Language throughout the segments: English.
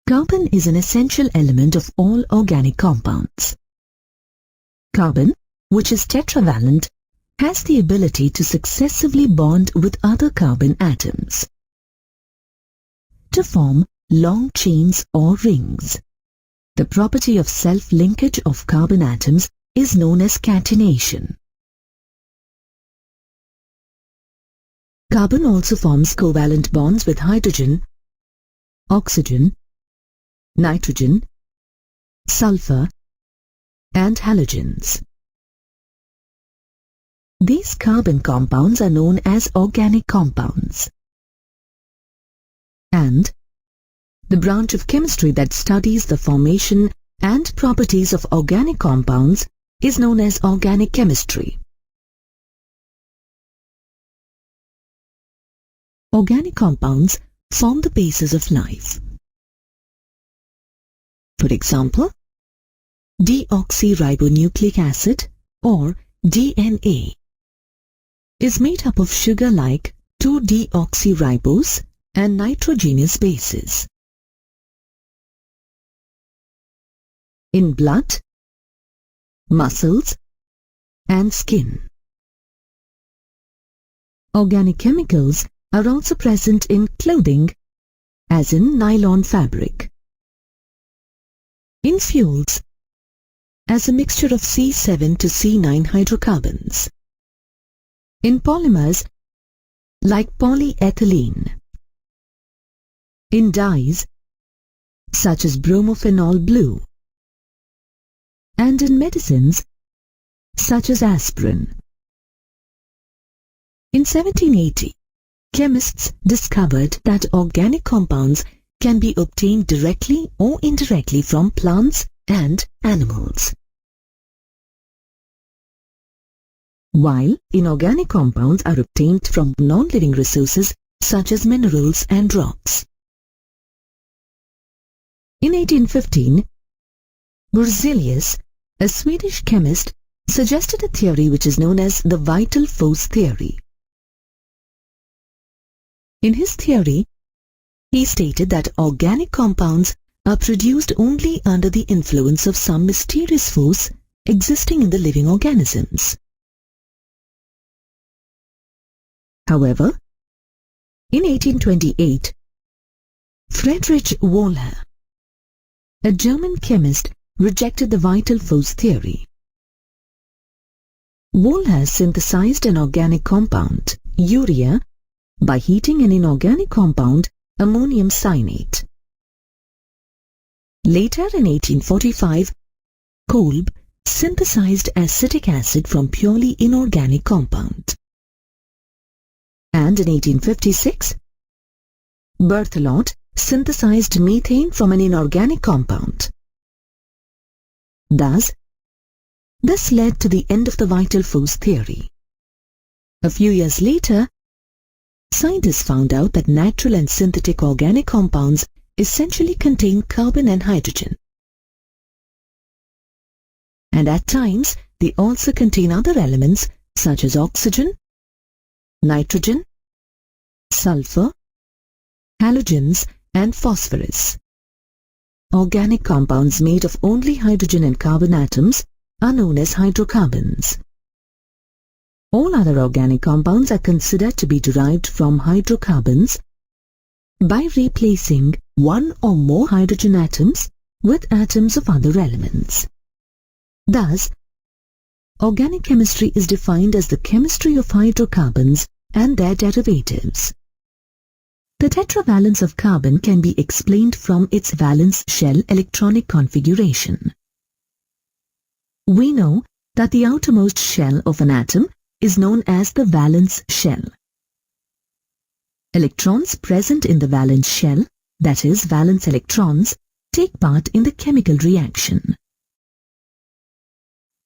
Carbon is an essential element of all organic compounds. Carbon, which is tetravalent, has the ability to successively bond with other carbon atoms to form long chains or rings. The property of self-linkage of carbon atoms is known as catenation. Carbon also forms covalent bonds with hydrogen, oxygen, nitrogen, sulfur, and halogens. These carbon compounds are known as organic compounds. And the branch of chemistry that studies the formation and properties of organic compounds is known as organic chemistry. Organic compounds form the basis of life. For example, deoxyribonucleic acid or DNA is made up of sugar like 2-deoxyribose and nitrogenous bases. In blood, muscles, and skin. Organic chemicals are also present in clothing, as in nylon fabric. In fuels, as a mixture of C7 to C9 hydrocarbons. In polymers, like polyethylene. In dyes, such as bromophenol blue. And in medicines, such as aspirin. In 1780, chemists discovered that organic compounds can be obtained directly or indirectly from plants and animals. While inorganic compounds are obtained from non-living resources such as minerals and rocks. In 1815, Berzelius, a Swedish chemist, suggested a theory which is known as the vital force theory. In his theory, he stated that organic compounds are produced only under the influence of some mysterious force existing in the living organisms. However, in 1828, Friedrich Wöhler, a German chemist, rejected the vital force theory. Wöhler synthesized an organic compound, urea, by heating an inorganic compound, ammonium cyanate. Later in 1845, Kolb synthesized acetic acid from purely inorganic compound. And in 1856, Berthelot synthesized methane from an inorganic compound. Thus, this led to the end of the vital force theory. A few years later, scientists found out that natural and synthetic organic compounds essentially contain carbon and hydrogen. And at times, they also contain other elements such as oxygen, nitrogen, sulfur, halogens, and phosphorus. Organic compounds made of only hydrogen and carbon atoms are known as hydrocarbons. All other organic compounds are considered to be derived from hydrocarbons by replacing one or more hydrogen atoms with atoms of other elements. Thus, organic chemistry is defined as the chemistry of hydrocarbons and their derivatives. The tetravalence of carbon can be explained from its valence shell electronic configuration. We know that the outermost shell of an atom is known as the valence shell. Electrons present in the valence shell, that is, valence electrons, take part in the chemical reaction.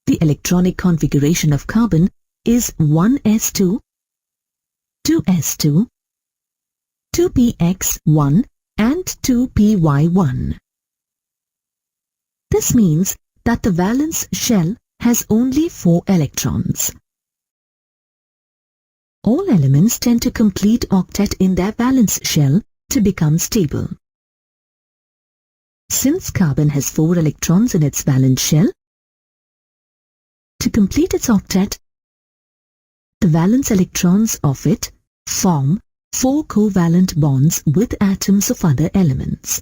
The electronic configuration of carbon is 1s2, 2s2, 2px1 and 2py1. This means that the valence shell has only 4 electrons. All elements tend to complete octet in their valence shell to become stable. Since carbon has 4 electrons in its valence shell, to complete its octet, the valence electrons of it form 4 covalent bonds with atoms of other elements.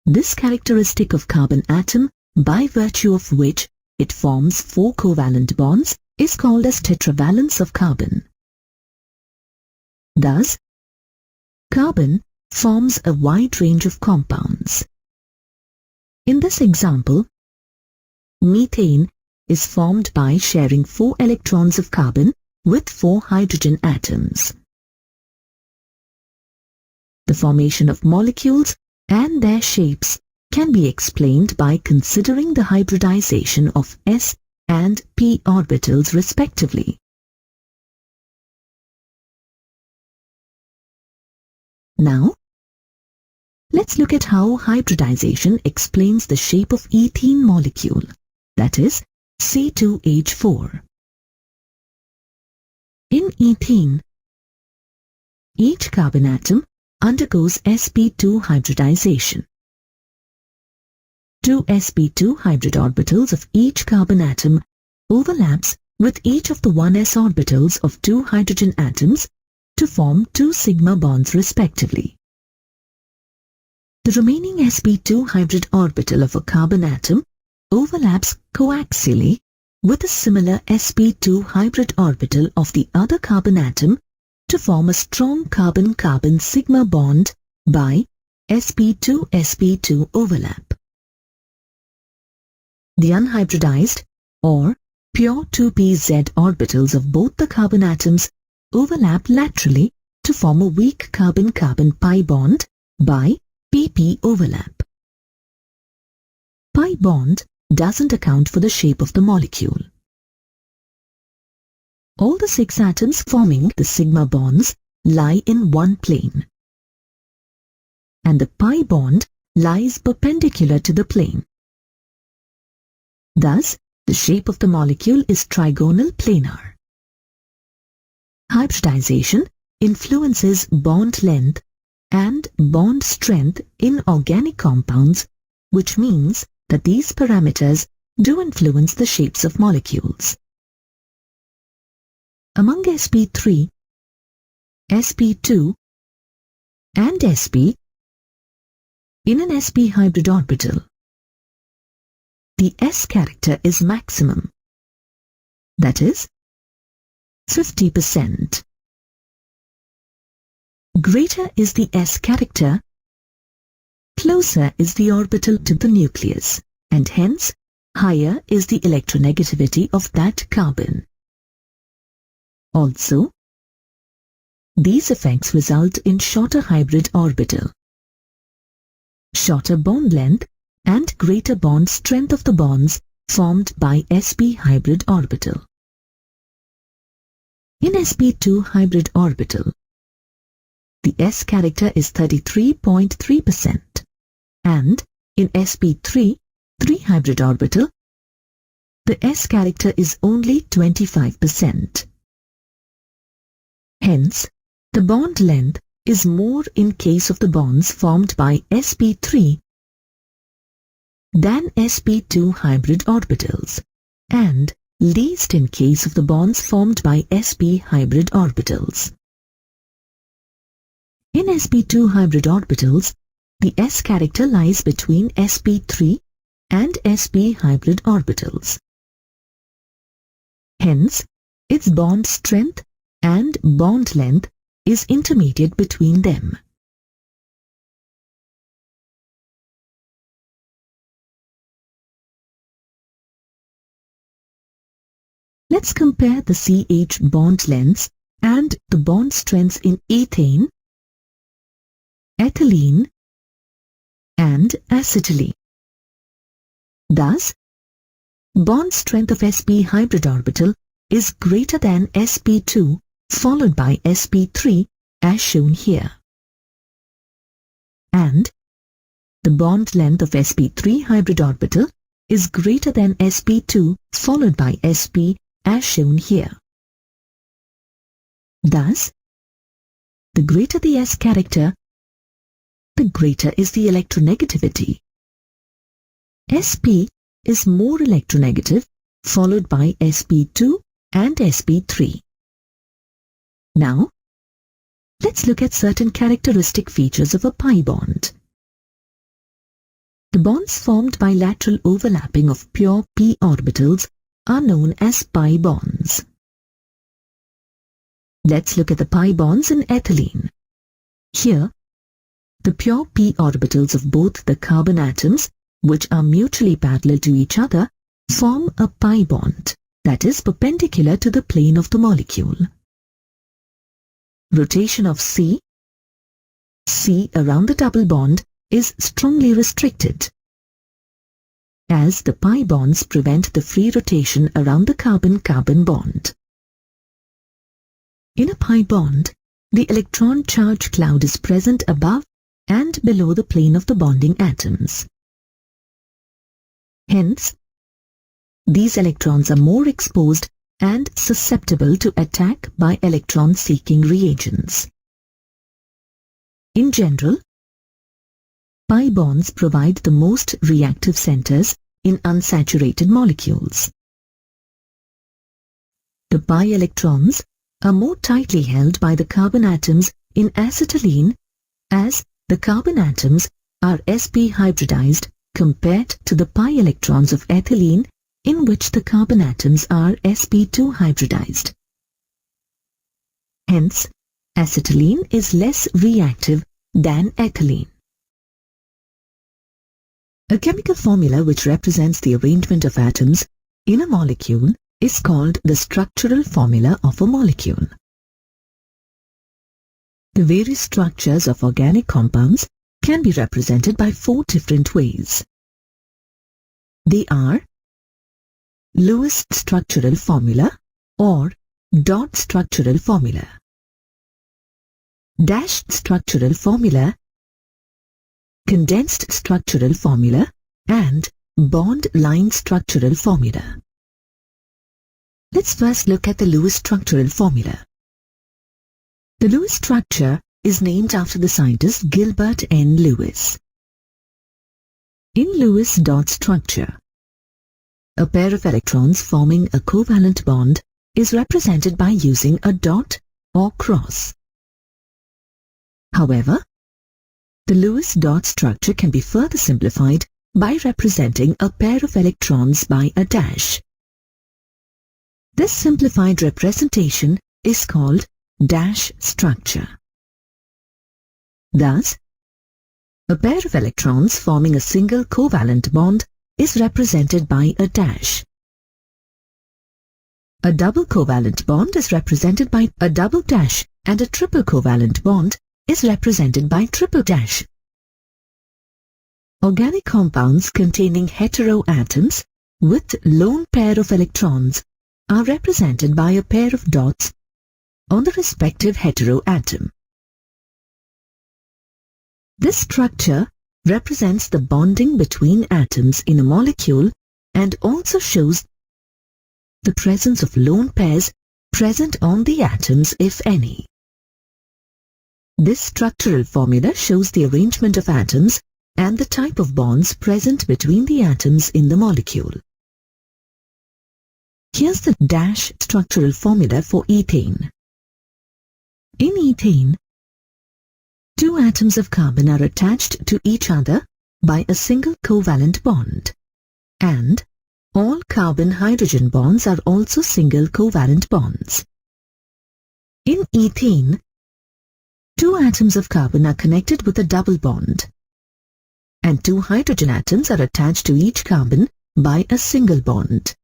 This characteristic of carbon atom, by virtue of which it forms 4 covalent bonds, is called as tetravalence of carbon. Thus, carbon forms a wide range of compounds. In this example, methane is formed by sharing 4 electrons of carbon with 4 hydrogen atoms. The formation of molecules and their shapes can be explained by considering the hybridization of s and p orbitals respectively. Now, let's look at how hybridization explains the shape of ethene molecule, that is, C2H4. In ethene, each carbon atom undergoes sp2 hybridization. 2 sp2 hybrid orbitals of each carbon atom overlaps with each of the 1s orbitals of 2 hydrogen atoms to form 2 sigma bonds respectively. The remaining sp2 hybrid orbital of a carbon atom overlaps coaxially with a similar sp2 hybrid orbital of the other carbon atom to form a strong carbon-carbon sigma bond by sp2-sp2 overlap. The unhybridized or pure 2pz orbitals of both the carbon atoms overlap laterally to form a weak carbon-carbon pi bond by pp overlap. Pi bond doesn't account for the shape of the molecule. All the 6 atoms forming the sigma bonds lie in one plane, and the pi bond lies perpendicular to the plane. Thus, the shape of the molecule is trigonal planar. Hybridization influences bond length and bond strength in organic compounds, which means that these parameters do influence the shapes of molecules. Among sp3, sp2 and sp, in an sp hybrid orbital, the s character is maximum, that is, 50%. Greater is the s character, closer is the orbital to the nucleus, and hence higher is the electronegativity of that carbon. Also, these effects result in shorter hybrid orbital, shorter bond length and greater bond strength of the bonds formed by sp hybrid orbital. In sp2 hybrid orbital, the s character is 33.3%, and in sp3 hybrid orbital, the s character is only 25%. Hence, the bond length is more in case of the bonds formed by sp3 than sp2 hybrid orbitals, and least in case of the bonds formed by sp hybrid orbitals. In sp2 hybrid orbitals, the s character lies between sp3 and sp hybrid orbitals. Hence, its bond strength and bond length is intermediate between them. Let's compare the CH bond lengths and the bond strengths in ethane, ethylene, and acetylene. Thus, bond strength of sp hybrid orbital is greater than sp2 followed by sp3 as shown here. And the bond length of sp3 hybrid orbital is greater than sp2 followed by sp as shown here. Thus, the greater the s character, the greater is the electronegativity. Sp is more electronegative, followed by sp2 and sp3. Now, let's look at certain characteristic features of a pi bond. The bonds formed by lateral overlapping of pure p orbitals are known as pi bonds. Let's look at the pi bonds in ethylene. Here, the pure p orbitals of both the carbon atoms, which are mutually parallel to each other, form a pi bond that is perpendicular to the plane of the molecule. Rotation of C around the double bond is strongly restricted, as the pi bonds prevent the free rotation around the carbon-carbon bond. In a pi bond, the electron charge cloud is present above and below the plane of the bonding atoms. Hence, these electrons are more exposed and susceptible to attack by electron-seeking reagents. In general, pi bonds provide the most reactive centers in unsaturated molecules. The pi electrons are more tightly held by the carbon atoms in acetylene, as the carbon atoms are sp hybridized compared to the pi electrons of ethylene, in which the carbon atoms are sp2 hybridized. Hence, acetylene is less reactive than ethylene. A chemical formula which represents the arrangement of atoms in a molecule is called the structural formula of a molecule. The various structures of organic compounds can be represented by 4 different ways. They are Lewis structural formula or dot structural formula, dashed structural formula, condensed structural formula, and bond line structural formula. Let's first look at the Lewis structural formula. The Lewis structure is named after the scientist Gilbert N. Lewis. In Lewis dot structure, a pair of electrons forming a covalent bond is represented by using a dot or cross. However, the Lewis dot structure can be further simplified by representing a pair of electrons by a dash. This simplified representation is called dash structure. Thus, a pair of electrons forming a single covalent bond is represented by a dash. A double covalent bond is represented by a double dash, and a triple covalent bond is represented by triple dash. Organic compounds containing heteroatoms with lone pair of electrons are represented by a pair of dots on the respective heteroatom. This structure represents the bonding between atoms in a molecule and also shows the presence of lone pairs present on the atoms, if any. This structural formula shows the arrangement of atoms and the type of bonds present between the atoms in the molecule. Here's the dash structural formula for ethane. In ethane, 2 atoms of carbon are attached to each other by a single covalent bond, and all carbon-hydrogen bonds are also single covalent bonds. In ethane, 2 atoms of carbon are connected with a double bond, and 2 hydrogen atoms are attached to each carbon by a single bond.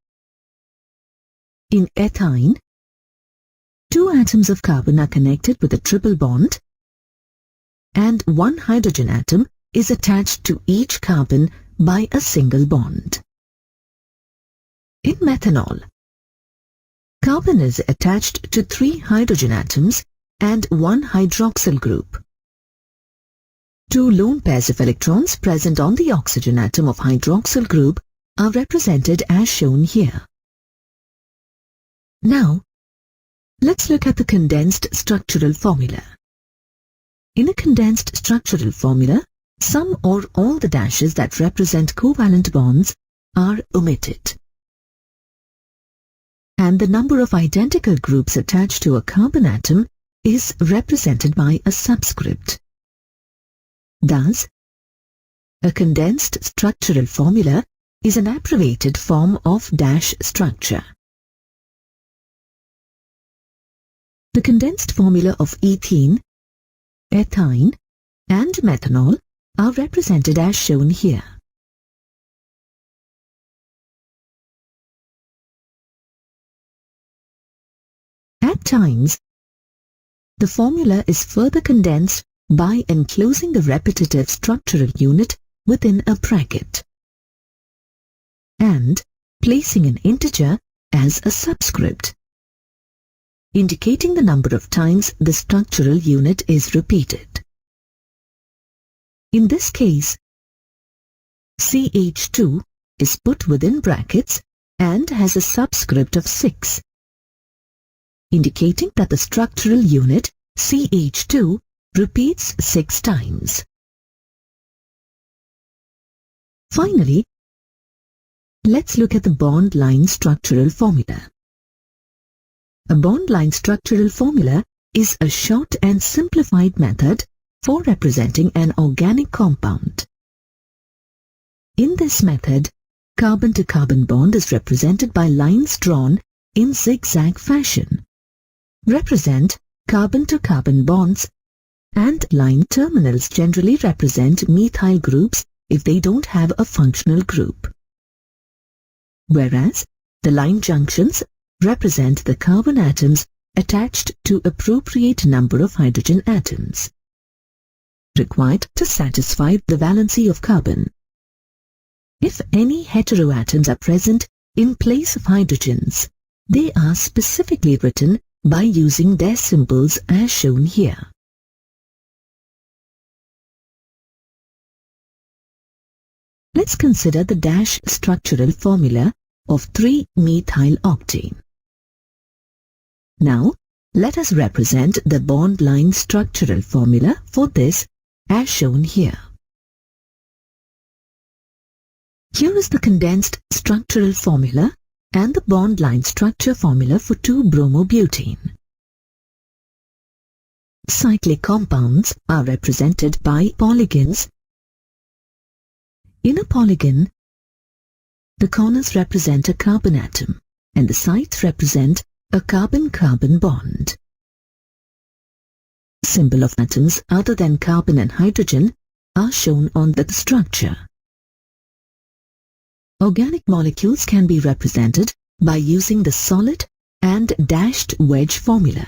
In ethyne, 2 atoms of carbon are connected with a triple bond, and 1 hydrogen atom is attached to each carbon by a single bond. In methanol, carbon is attached to 3 hydrogen atoms and 1 hydroxyl group. 2 lone pairs of electrons present on the oxygen atom of hydroxyl group are represented as shown here. Now, let's look at the condensed structural formula. In a condensed structural formula, some or all the dashes that represent covalent bonds are omitted, and the number of identical groups attached to a carbon atom is represented by a subscript. Thus, a condensed structural formula is an abbreviated form of dash structure. The condensed formula of ethene, ethine, and methanol are represented as shown here. At times, the formula is further condensed by enclosing the repetitive structural unit within a bracket and placing an integer as a subscript, indicating the number of times the structural unit is repeated. In this case, CH2 is put within brackets and has a subscript of 6, indicating that the structural unit CH2 repeats 6 times. Finally, let's look at the bond line structural formula. A bond line structural formula is a short and simplified method for representing an organic compound. In this method, carbon-to-carbon bond is represented by lines drawn in zigzag fashion, represent carbon-to-carbon bonds, and line terminals generally represent methyl groups if they don't have a functional group, whereas the line junctions represent the carbon atoms attached to appropriate number of hydrogen atoms required to satisfy the valency of carbon. If any heteroatoms are present in place of hydrogens, they are specifically written by using their symbols as shown here. Let's consider the dash structural formula of 3-methyl octane. Now, let us represent the bond line structural formula for this as shown here. Here is the condensed structural formula and the bond line structure formula for 2-bromobutane. Cyclic compounds are represented by polygons. In a polygon, the corners represent a carbon atom and the sides represent a carbon-carbon bond. Symbol of atoms other than carbon and hydrogen are shown on the structure. Organic molecules can be represented by using the solid and dashed wedge formula.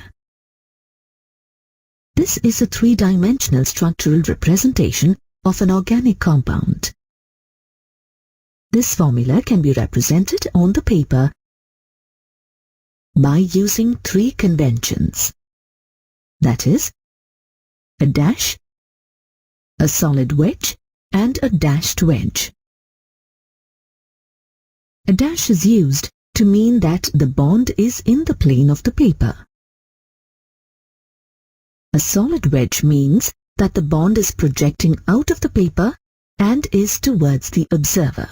This is a 3-dimensional structural representation of an organic compound. This formula can be represented on the paper by using 3 conventions, that is, a dash, a solid wedge, and a dashed wedge. A dash is used to mean that the bond is in the plane of the paper. A solid wedge means that the bond is projecting out of the paper and is towards the observer.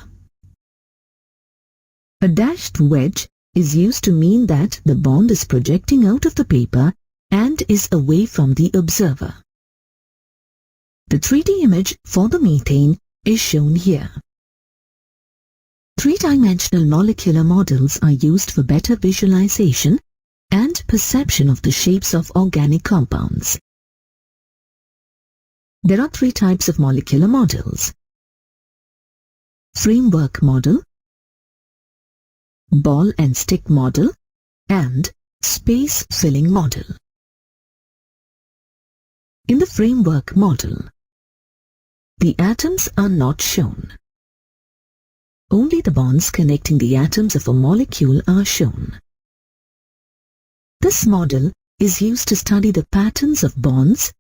A dashed wedge is used to mean that the bond is projecting out of the paper and is away from the observer. The 3D image for the methane is shown here. 3-dimensional molecular models are used for better visualization and perception of the shapes of organic compounds. There are 3 types of molecular models: framework model, ball and stick model, and space filling model. In the framework model, the atoms are not shown. Only the bonds connecting the atoms of a molecule are shown. This model is used to study the patterns of bonds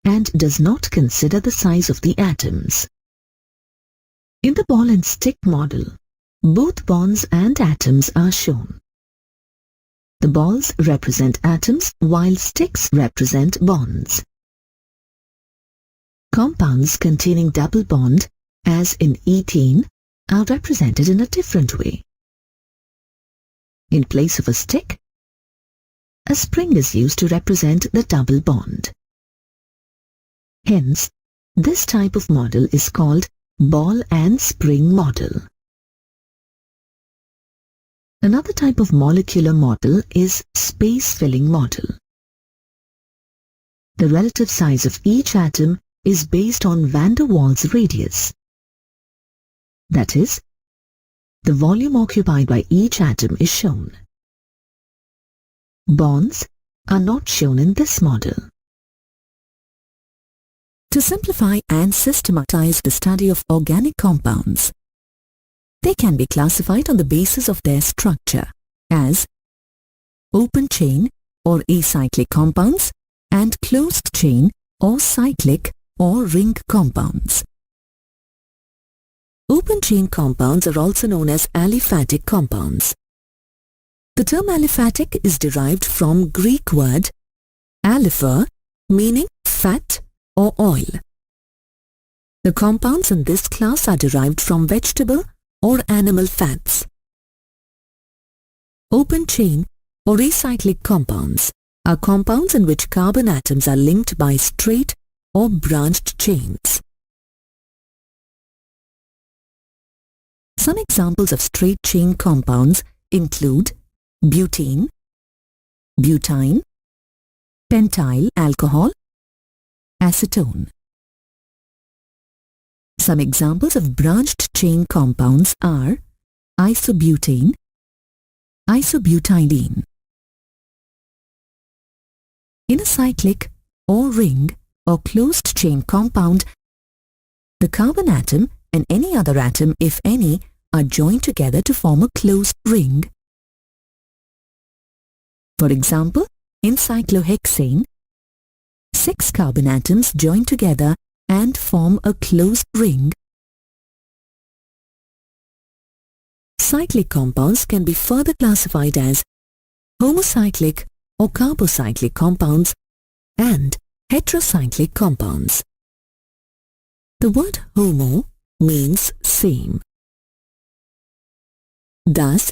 and does not consider the size of the atoms. In the ball and stick model, both bonds and atoms are shown. The balls represent atoms while sticks represent bonds. Compounds containing double bond, as in ethene, are represented in a different way. In place of a stick, a spring is used to represent the double bond. Hence, this type of model is called ball and spring model. Another type of molecular model is space-filling model. The relative size of each atom is based on van der Waals radius. That is, the volume occupied by each atom is shown. Bonds are not shown in this model. To simplify and systematize the study of organic compounds, they can be classified on the basis of their structure as open chain or acyclic compounds and closed chain or cyclic or ring compounds. Open chain compounds are also known as aliphatic compounds. The term aliphatic is derived from Greek word alipha, meaning fat or oil. The compounds in this class are derived from vegetable or animal fats. Open chain or acyclic compounds are compounds in which carbon atoms are linked by straight or branched chains. Some examples of straight chain compounds include butene, butyne, pentyl alcohol, acetone. Some examples of branched chain compounds are isobutane, isobutylene. In a cyclic or ring or closed chain compound, the carbon atom and any other atom, if any, are joined together to form a closed ring. For example, in cyclohexane, 6 carbon atoms join together and form a closed ring. Cyclic compounds can be further classified as homocyclic or carbocyclic compounds and heterocyclic compounds. The word homo means same. Thus,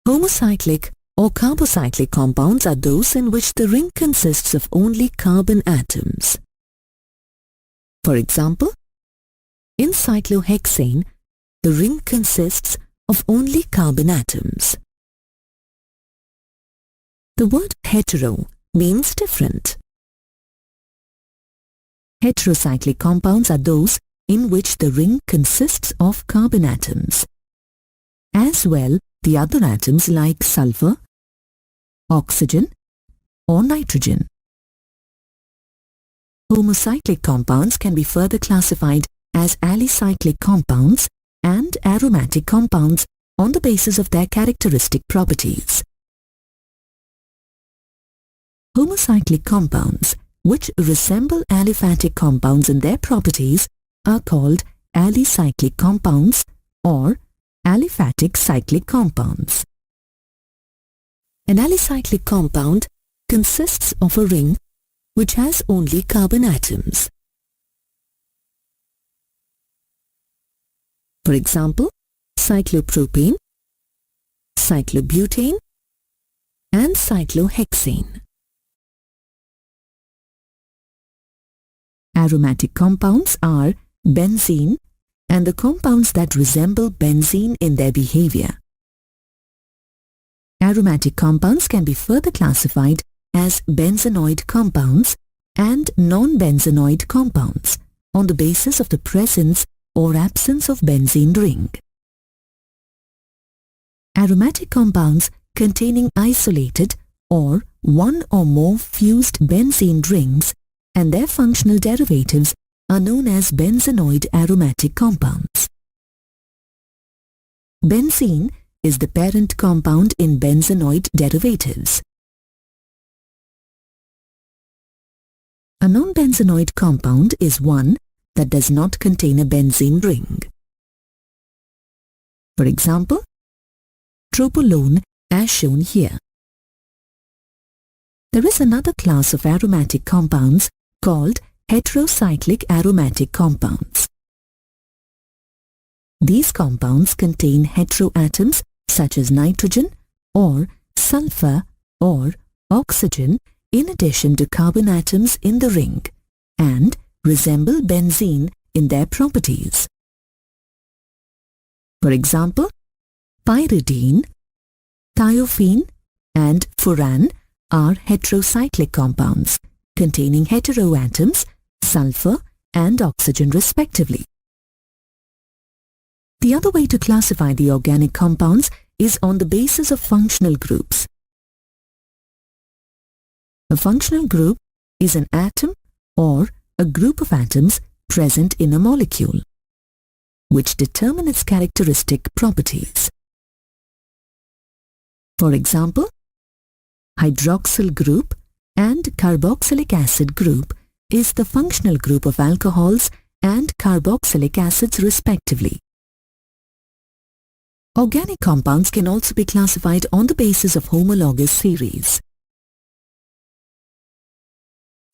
homocyclic or carbocyclic compounds are those in which the ring consists of only carbon atoms. For example, in cyclohexane, the ring consists of only carbon atoms. The word hetero means different. Heterocyclic compounds are those in which the ring consists of carbon atoms. As well, the other atoms like sulfur, oxygen, or nitrogen. Homocyclic compounds can be further classified as alicyclic compounds and aromatic compounds on the basis of their characteristic properties. Homocyclic compounds, which resemble aliphatic compounds in their properties, are called alicyclic compounds or aliphatic cyclic compounds. An alicyclic compound consists of a ring which has only carbon atoms. For example, cyclopropane, cyclobutane, and cyclohexane. Aromatic compounds are benzene and the compounds that resemble benzene in their behavior. Aromatic compounds can be further classified as benzenoid compounds and non-benzenoid compounds on the basis of the presence or absence of benzene ring. Aromatic compounds containing isolated or one or more fused benzene rings and their functional derivatives are known as benzenoid aromatic compounds. Benzene is the parent compound in benzenoid derivatives. A non-benzenoid compound is one that does not contain a benzene ring. For example, tropolone as shown here. There is another class of aromatic compounds called heterocyclic aromatic compounds. These compounds contain heteroatoms such as nitrogen or sulfur or oxygen in addition to carbon atoms in the ring and resemble benzene in their properties. For example, pyridine, thiophene and furan are heterocyclic compounds containing heteroatoms, sulfur and oxygen respectively. The other way to classify the organic compounds is on the basis of functional groups. A functional group is an atom or a group of atoms present in a molecule, which determine its characteristic properties. For example, hydroxyl group and carboxylic acid group is the functional group of alcohols and carboxylic acids respectively. Organic compounds can also be classified on the basis of homologous series.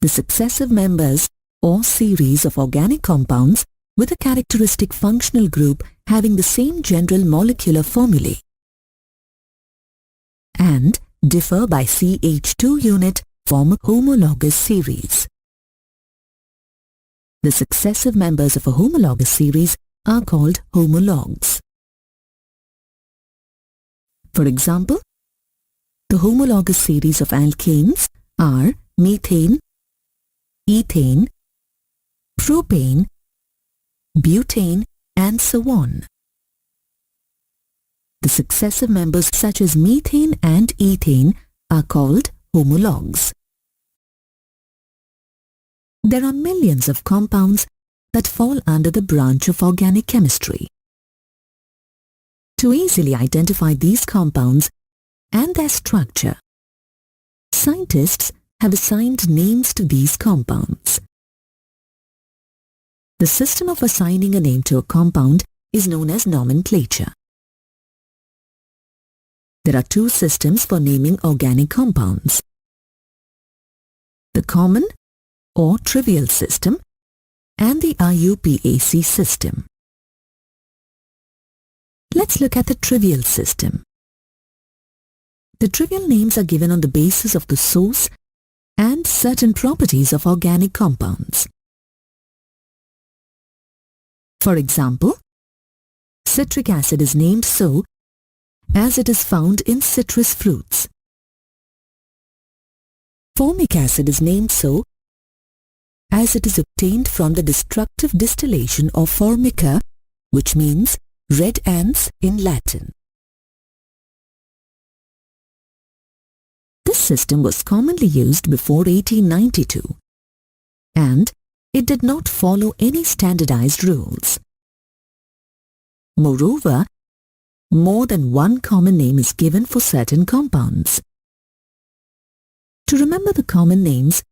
The successive members or series of organic compounds with a characteristic functional group having the same general molecular formulae and differ by CH2 unit form a homologous series. The successive members of a homologous series are called homologs. For example, the homologous series of alkanes are methane, ethane, propane, butane, and so on. The successive members such as methane and ethane are called homologs. There are millions of compounds that fall under the branch of organic chemistry. To easily identify these compounds and their structure, scientists have assigned names to these compounds. The system of assigning a name to a compound is known as nomenclature. There are two systems for naming organic compounds: the common or trivial system and the IUPAC system. Let's look at the trivial system. The trivial names are given on the basis of the source and certain properties of organic compounds. For example, citric acid is named so as it is found in citrus fruits. Formic acid is named so as it is obtained from the destructive distillation of formica, which means red ants in Latin. This system was commonly used before 1892, and it did not follow any standardized rules. Moreover, more than one common name is given for certain compounds. To remember the common names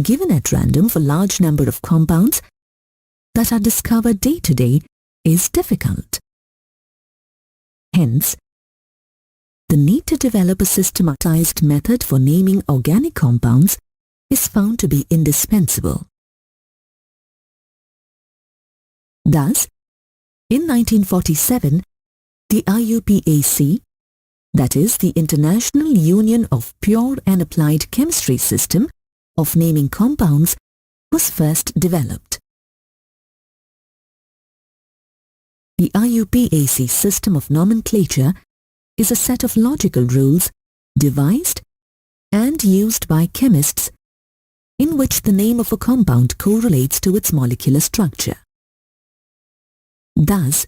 given at random for large number of compounds that are discovered day to day is difficult. Hence, the need to develop a systematized method for naming organic compounds is found to be indispensable. Thus, in 1947, the IUPAC, that is the International Union of Pure and Applied Chemistry system of naming compounds, was first developed. The IUPAC system of nomenclature is a set of logical rules devised and used by chemists in which the name of a compound correlates to its molecular structure, thus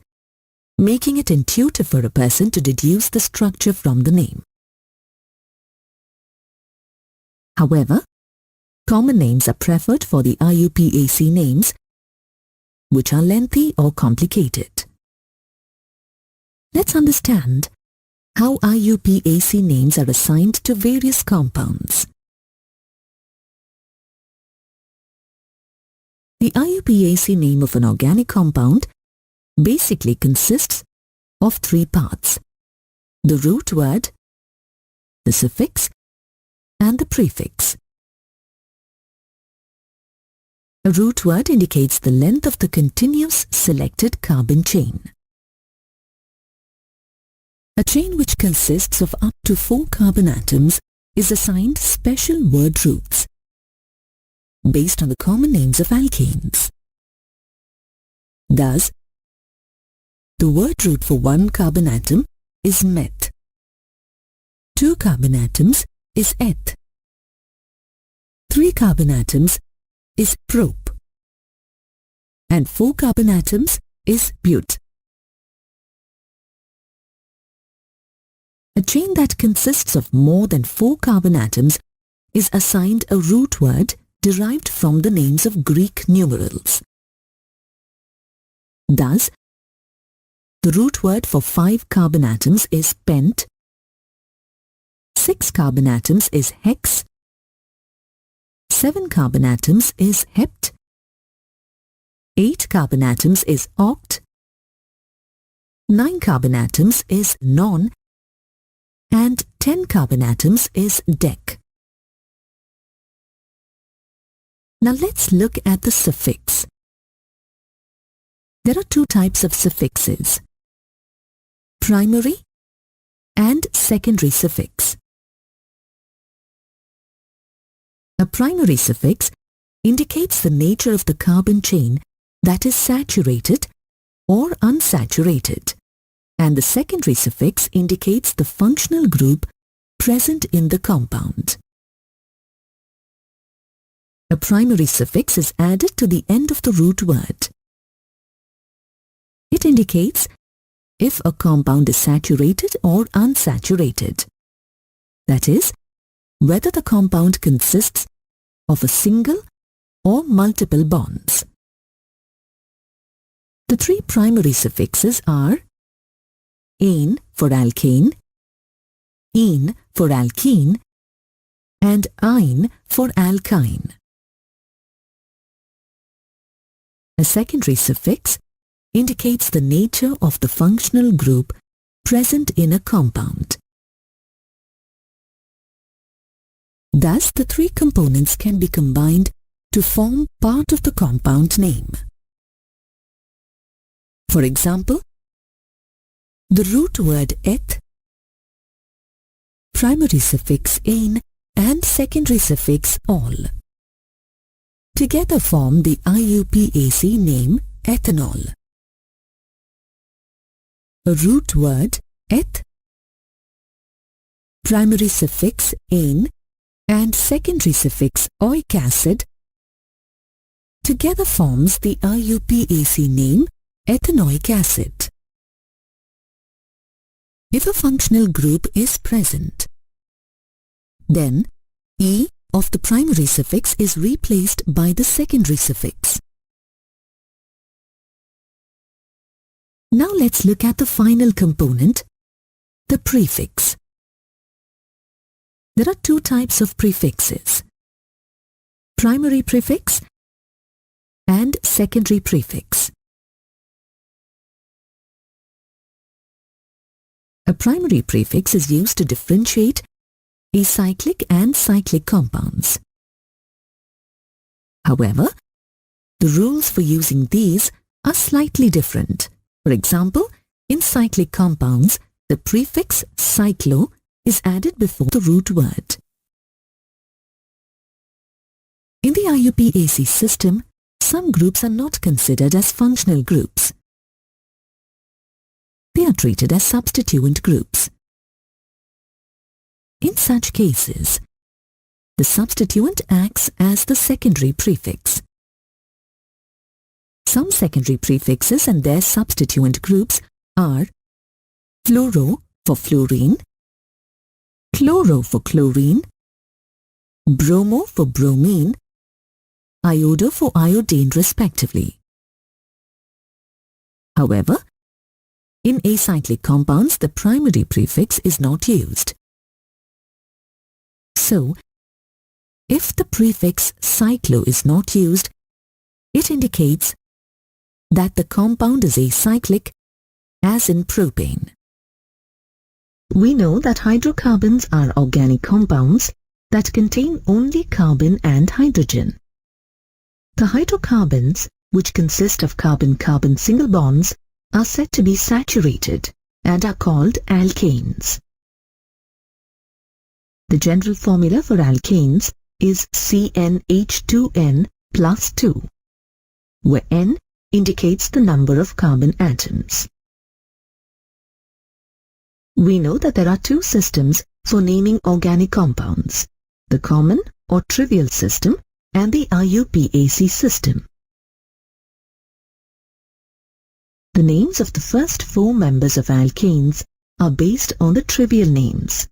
making it intuitive for a person to deduce the structure from the name. However, common names are preferred for the IUPAC names, which are lengthy or complicated. Let's understand how IUPAC names are assigned to various compounds. The IUPAC name of an organic compound basically consists of three parts: the root word, the suffix, and the prefix. A root word indicates the length of the continuous selected carbon chain. A chain which consists of up to 4 carbon atoms is assigned special word roots based on the common names of alkanes. Thus, the word root for 1 carbon atom is meth. 2 carbon atoms is eth. 3 carbon atoms is prop. And 4 carbon atoms is but. A chain that consists of more than 4 carbon atoms is assigned a root word derived from the names of Greek numerals. Thus, the root word for 5 carbon atoms is pent, 6 carbon atoms is hex, 7 carbon atoms is hept, 8 carbon atoms is oct, 9 carbon atoms is non, and 10 carbon atoms is dec. Now let's look at the suffix. There are 2 types of suffixes: primary and secondary suffix. A primary suffix indicates the nature of the carbon chain that is saturated or unsaturated, and the secondary suffix indicates the functional group present in the compound. A primary suffix is added to the end of the root word. It indicates if a compound is saturated or unsaturated. That is, whether the compound consists of a single or multiple bonds. The 3 primary suffixes are ane for alkane, ene for alkene, and ine for alkyne. A secondary suffix indicates the nature of the functional group present in a compound. Thus, the 3 components can be combined to form part of the compound name. For example, the root word eth, primary suffix ane, and secondary suffix all together form the IUPAC name ethanol. A root word eth, primary suffix ane, and secondary suffix oic acid together forms the IUPAC name ethanoic acid. If a functional group is present, then E of the primary suffix is replaced by the secondary suffix. Now let's look at the final component, the prefix. There are 2 types of prefixes: primary prefix and secondary prefix. A primary prefix is used to differentiate acyclic and cyclic compounds. However, the rules for using these are slightly different. For example, in cyclic compounds, the prefix cyclo is added before the root word. In the IUPAC system, some groups are not considered as functional groups. They are treated as substituent groups. In such cases, the substituent acts as the secondary prefix. Some secondary prefixes and their substituent groups are fluoro for fluorine, chloro for chlorine, bromo for bromine, iodo for iodine respectively. However, in acyclic compounds, the primary prefix is not used. So, if the prefix cyclo is not used, it indicates that the compound is acyclic, as in propane. We know that hydrocarbons are organic compounds that contain only carbon and hydrogen. The hydrocarbons, which consist of carbon-carbon single bonds, are said to be saturated and are called alkanes. The general formula for alkanes is CnH2n plus 2, where N indicates the number of carbon atoms. We know that there are two systems for naming organic compounds, the common or trivial system and the IUPAC system. The names of the first four members of alkanes are based on the trivial names.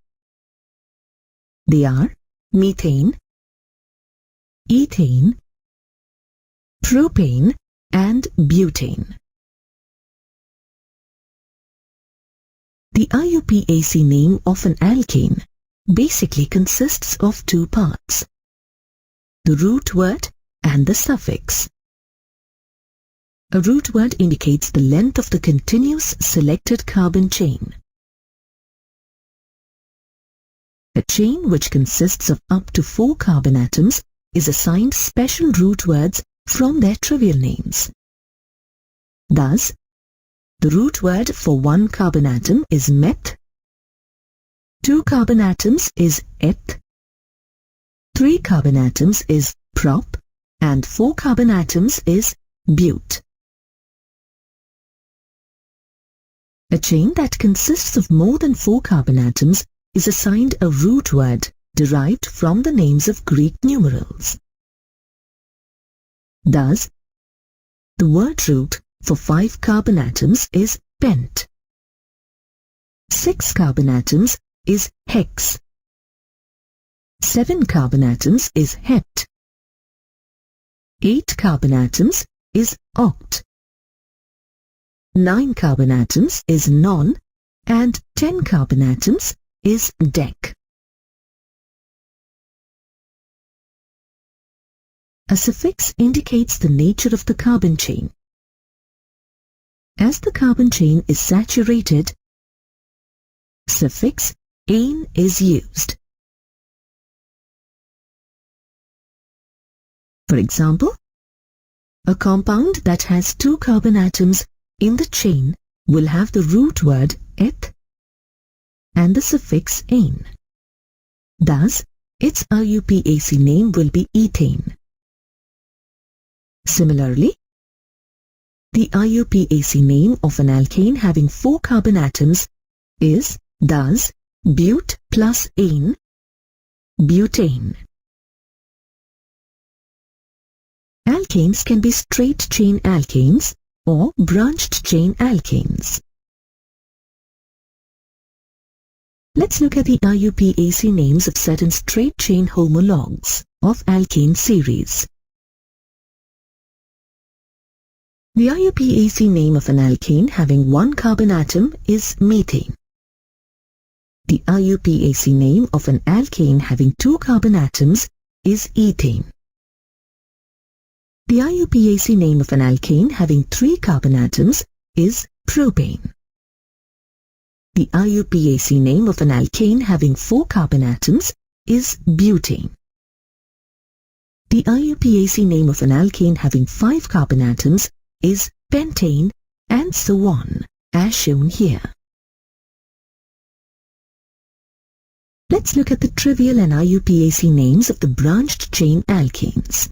They are methane, ethane, propane and butane. The IUPAC name of an alkane basically consists of two parts, the root word and the suffix. A root word indicates the length of the continuous selected carbon chain. A chain which consists of up to 4 carbon atoms is assigned special root words from their trivial names. Thus, the root word for 1 carbon atom is meth, 2 carbon atoms is eth, 3 carbon atoms is prop, and 4 carbon atoms is bute. A chain that consists of more than 4 carbon atoms is assigned a root word derived from the names of Greek numerals. Thus, the word root for 5 carbon atoms is pent, 6 carbon atoms is hex, 7 carbon atoms is hept, 8 carbon atoms is oct, 9 carbon atoms is non, and 10 carbon atoms is dec. A suffix indicates the nature of the carbon chain. As the carbon chain is saturated, suffix ane is used. For example, a compound that has 2 carbon atoms in the chain will have the root word eth and the suffix ane. Thus, its IUPAC name will be ethane. Similarly, the IUPAC name of an alkane having 4 carbon atoms is thus bute plus ane, butane. Alkanes can be straight chain alkanes or branched chain alkanes. Let's look at the IUPAC names of certain straight chain homologs of alkane series. The IUPAC name of an alkane having 1 carbon atom is methane. The IUPAC name of an alkane having 2 carbon atoms is ethane. The IUPAC name of an alkane having 3 carbon atoms is propane. The IUPAC name of an alkane having 4 carbon atoms is butane. The IUPAC name of an alkane having 5 carbon atoms is pentane, and so on, as shown here. Let's look at the trivial and IUPAC names of the branched chain alkanes.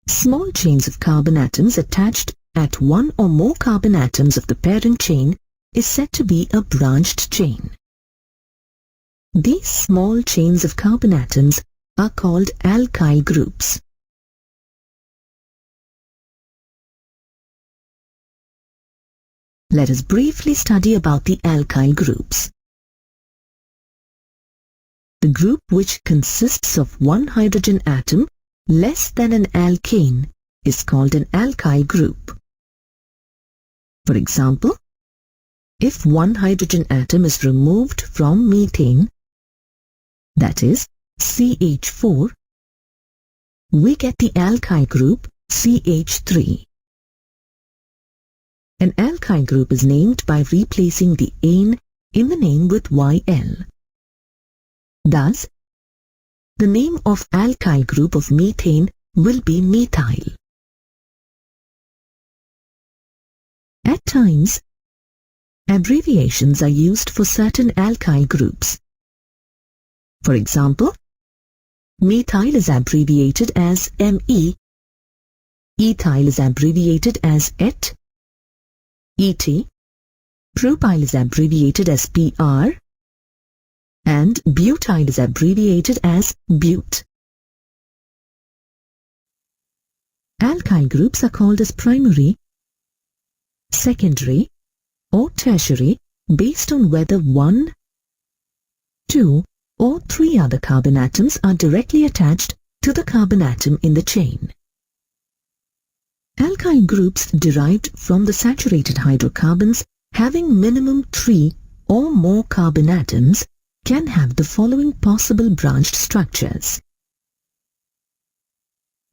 Small chains of carbon atoms attached at 1 or more carbon atoms of the parent chain is said to be a branched chain. These small chains of carbon atoms are called alkyl groups. Let us briefly study about the alkyl groups. The group which consists of 1 hydrogen atom less than an alkane is called an alkyl group. For example, if 1 hydrogen atom is removed from methane, that is CH4, we get the alkyl group CH3. An alkyl group is named by replacing the ane in the name with YL. Thus, the name of alkyl group of methane will be methyl. At times, abbreviations are used for certain alkyl groups. For example, methyl is abbreviated as Me, ethyl is abbreviated as Et, propyl is abbreviated as Pr, and butyl is abbreviated as But. Alkyl groups are called as primary, secondary, or tertiary based on whether 1, 2, or 3 other carbon atoms are directly attached to the carbon atom in the chain. Alkyl groups derived from the saturated hydrocarbons having minimum 3 or more carbon atoms can have the following possible branched structures.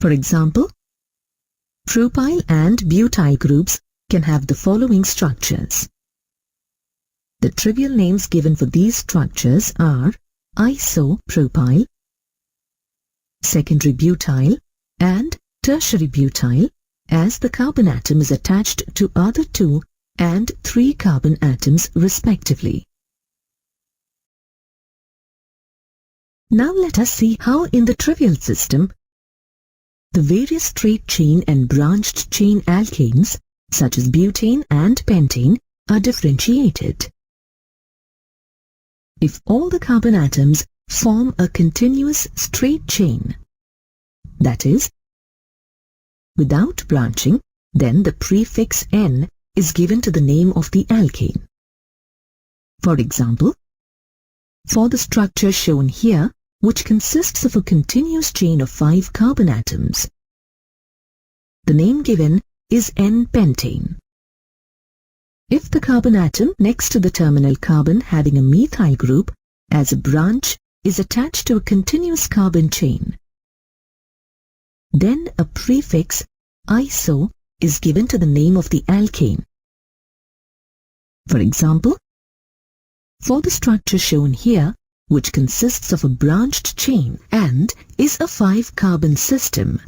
For example, propyl and butyl groups can have the following structures. The trivial names given for these structures are isopropyl, secondary butyl, and tertiary butyl, as the carbon atom is attached to other 2 and 3 carbon atoms respectively. Now let us see how in the trivial system, the various straight chain and branched chain alkanes, such as butane and pentane, are differentiated. If all the carbon atoms form a continuous straight chain, that is, without branching, then the prefix N is given to the name of the alkane. For example, for the structure shown here, which consists of a continuous chain of 5 carbon atoms, the name given is N-pentane. If the carbon atom next to the terminal carbon having a methyl group as a branch is attached to a continuous carbon chain, then a prefix iso is given to the name of the alkane. For example, for the structure shown here, which consists of a branched chain and is a 5-carbon system,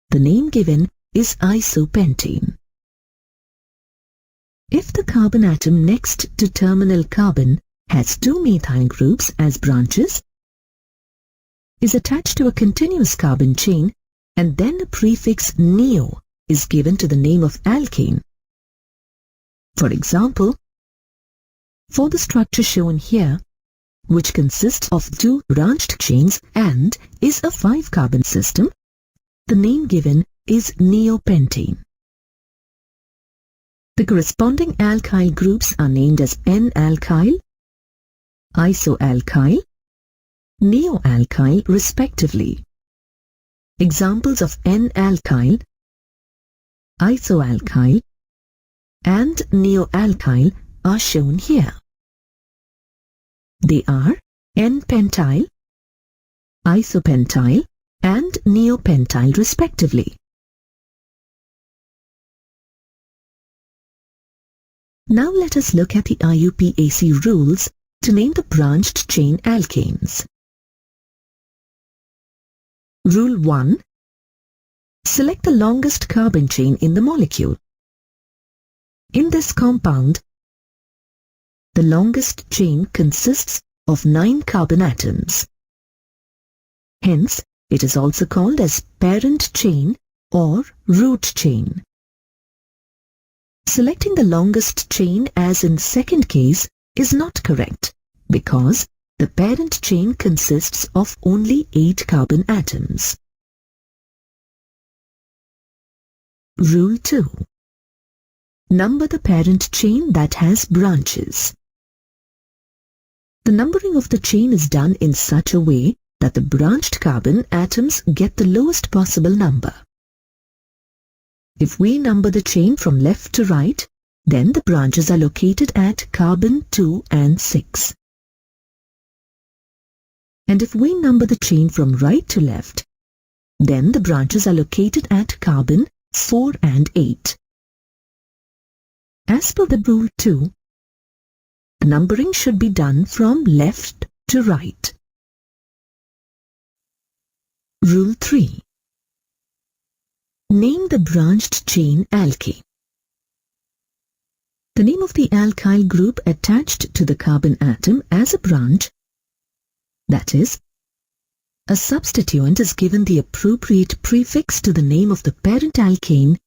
the name given is isopentane. If the carbon atom next to terminal carbon has 2 methyl groups as branches, is attached to a continuous carbon chain, and then a prefix neo is given to the name of alkane. For example, for the structure shown here, which consists of 2 branched chains and is a 5-carbon system, the name given is neopentane. The corresponding alkyl groups are named as N-alkyl, isoalkyl, neoalkyl respectively. Examples of N-alkyl, isoalkyl, and neoalkyl are shown here. They are N-pentyl, isopentyl, and neopentyl respectively. Now let us look at the IUPAC rules to name the branched chain alkanes. Rule 1. Select the longest carbon chain in the molecule. In this compound, the longest chain consists of 9 carbon atoms. Hence, it is also called as parent chain or root chain. Selecting the longest chain as in second case is not correct because the parent chain consists of only 8 carbon atoms. Rule 2. Number the parent chain that has branches. The numbering of the chain is done in such a way that the branched carbon atoms get the lowest possible number. If we number the chain from left to right, then the branches are located at carbon 2 and 6. And if we number the chain from right to left, then the branches are located at carbon 4 and 8. As per the rule 2, the numbering should be done from left to right. Rule 3. Name the branched chain alkane. The name of the alkyl group attached to the carbon atom as a branch, that is, a substituent, is given the appropriate prefix to the name of the parent alkane,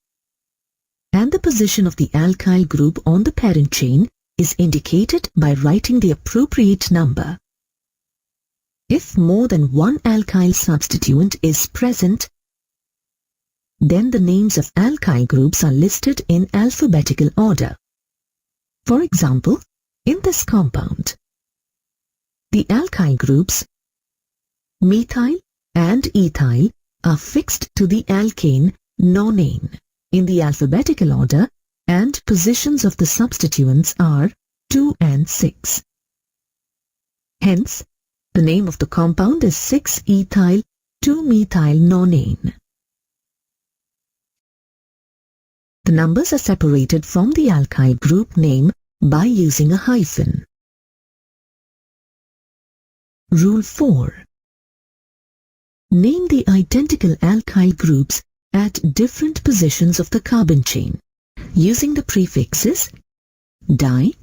and the position of the alkyl group on the parent chain is indicated by writing the appropriate number. If more than one alkyl substituent is present, then the names of alkyl groups are listed in alphabetical order. For example, in this compound, the alkyl groups methyl and ethyl are fixed to the alkane nonane in the alphabetical order, and positions of the substituents are 2 and 6. Hence, the name of the compound is 6-ethyl 2-methyl nonane. The numbers are separated from the alkyl group name by using a hyphen. Rule 4. Name the identical alkyl groups at different positions of the carbon chain using the prefixes di,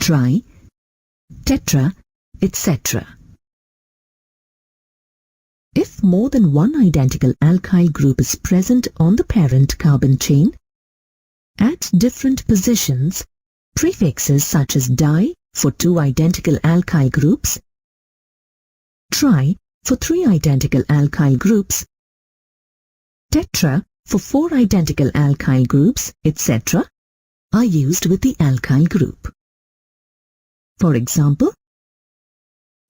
tri, tetra, etc. If more than one identical alkyl group is present on the parent carbon chain at different positions, prefixes such as di for 2 identical alkyl groups, tri for 3 identical alkyl groups, tetra for 4 identical alkyl groups, etc., are used with the alkyl group. For example,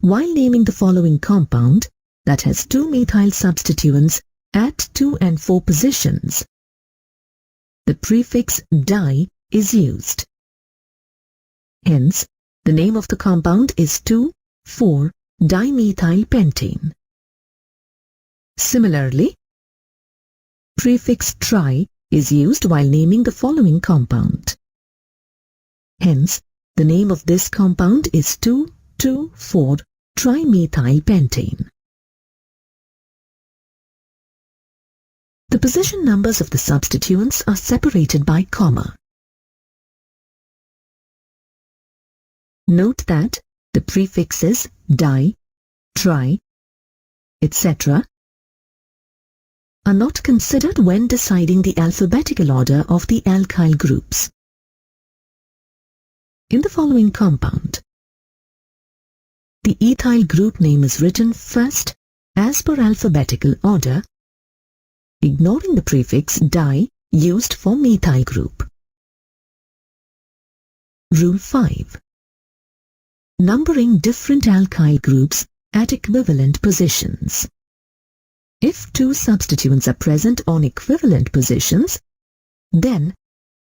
while naming the following compound that has 2 methyl substituents at 2 and 4 positions, the prefix di is used. Hence, the name of the compound is 2,4-dimethyl-pentane. Similarly, prefix tri is used while naming the following compound. Hence, the name of this compound is 2,2,4-trimethyl-pentane. The position numbers of the substituents are separated by comma. Note that the prefixes di, tri, etc. are not considered when deciding the alphabetical order of the alkyl groups. In the following compound, the ethyl group name is written first as per alphabetical order, ignoring the prefix di used for methyl group. Rule 5. Numbering different alkyl groups at equivalent positions. If 2 substituents are present on equivalent positions, then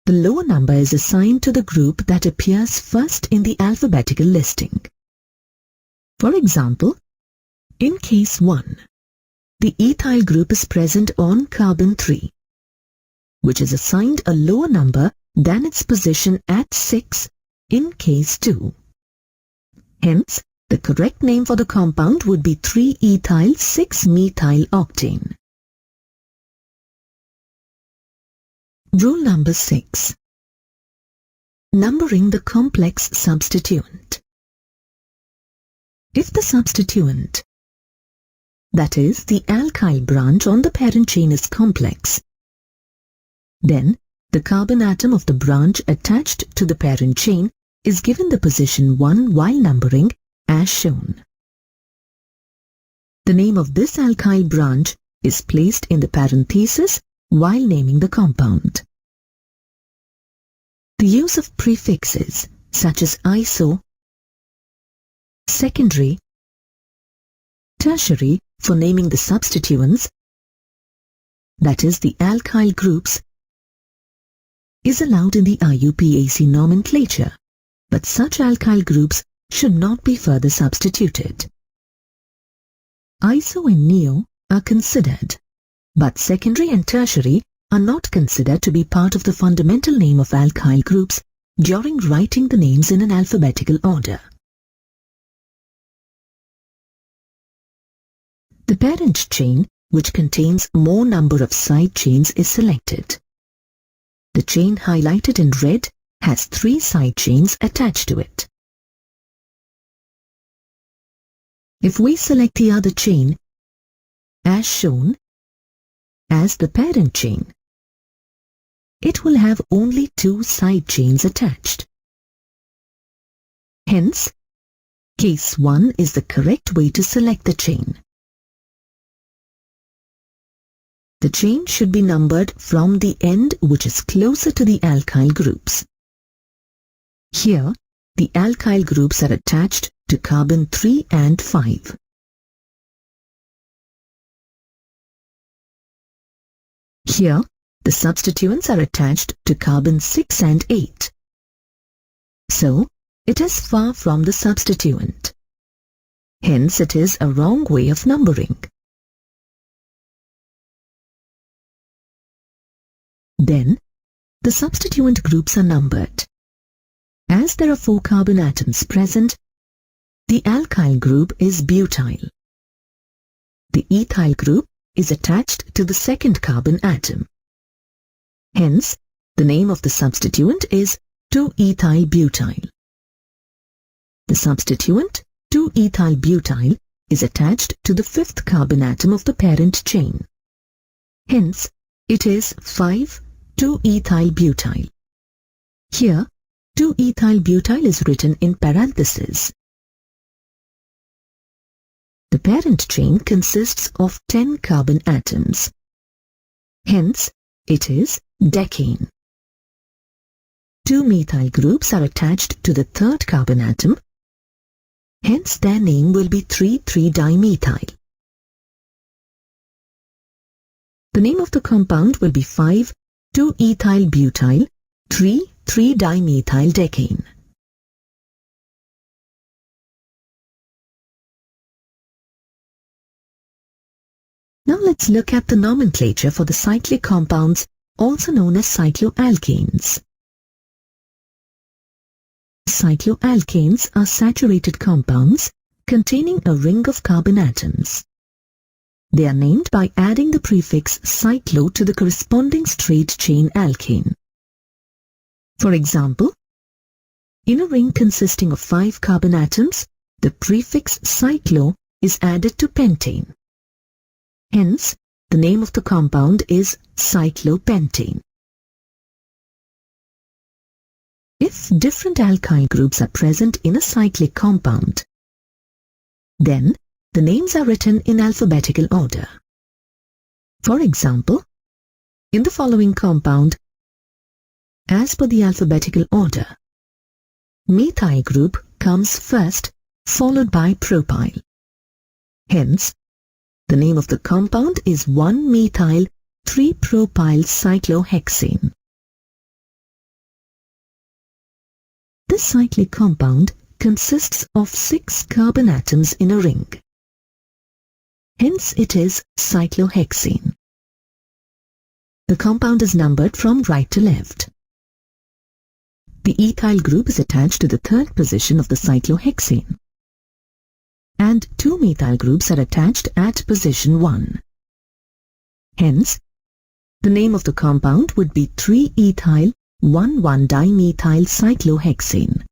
the lower number is assigned to the group that appears first in the alphabetical listing. For example, in case 1, the ethyl group is present on carbon 3, which is assigned a lower number than its position at 6 in case 2. Hence, the correct name for the compound would be 3-ethyl 6-methyl octane. Rule number 6. Numbering the complex substituent. If the substituent, that is, the alkyl branch on the parent chain, is complex, then the carbon atom of the branch attached to the parent chain is given the position 1 while numbering as shown. The name of this alkyl branch is placed in the parenthesis while naming the compound. The use of prefixes such as iso, secondary, tertiary for naming the substituents, that is, the alkyl groups, is allowed in the IUPAC nomenclature, but such alkyl groups should not be further substituted. Iso and neo are considered, but secondary and tertiary are not considered to be part of the fundamental name of alkyl groups during writing the names in an alphabetical order. The parent chain, which contains more number of side chains, is selected. The chain highlighted in red has 3 side chains attached to it. If we select the other chain, as shown as the parent chain, it will have only 2 side chains attached. Hence, case 1 is the correct way to select the chain. The chain should be numbered from the end which is closer to the alkyl groups. Here, the alkyl groups are attached to carbon 3 and 5. Here, the substituents are attached to carbon 6 and 8. So, it is far from the substituent. Hence, it is a wrong way of numbering. Then, the substituent groups are numbered. As there are 4 carbon atoms present, the alkyl group is butyl. The ethyl group is attached to the second carbon atom. Hence, the name of the substituent is 2-ethyl-butyl. The substituent 2-ethyl-butyl is attached to the 5th carbon atom of the parent chain. Hence, it is 5-2-ethyl-butyl. Here, 2-ethyl-butyl is written in parentheses. The parent chain consists of 10 carbon atoms. Hence, it is decane. 2 methyl groups are attached to the 3rd carbon atom. Hence, their name will be 3,3-dimethyl. The name of the compound will be 5-2-ethyl-butyl 3,3-dimethyl decane. Now let's look at the nomenclature for the cyclic compounds, also known as cycloalkanes. Cycloalkanes are saturated compounds containing a ring of carbon atoms. They are named by adding the prefix cyclo to the corresponding straight chain alkane. For example, in a ring consisting of 5 carbon atoms, the prefix cyclo is added to pentane. Hence, the name of the compound is cyclopentane. If different alkyl groups are present in a cyclic compound, then the names are written in alphabetical order. For example, in the following compound, as per the alphabetical order, methyl group comes first, followed by propyl. Hence, the name of the compound is 1-methyl-3-propyl cyclohexane. This cyclic compound consists of 6 carbon atoms in a ring. Hence, it is cyclohexane. The compound is numbered from right to left. The ethyl group is attached to the 3rd position of the cyclohexane, and 2 methyl groups are attached at position 1. Hence, the name of the compound would be 3-ethyl-1,1-dimethyl cyclohexane.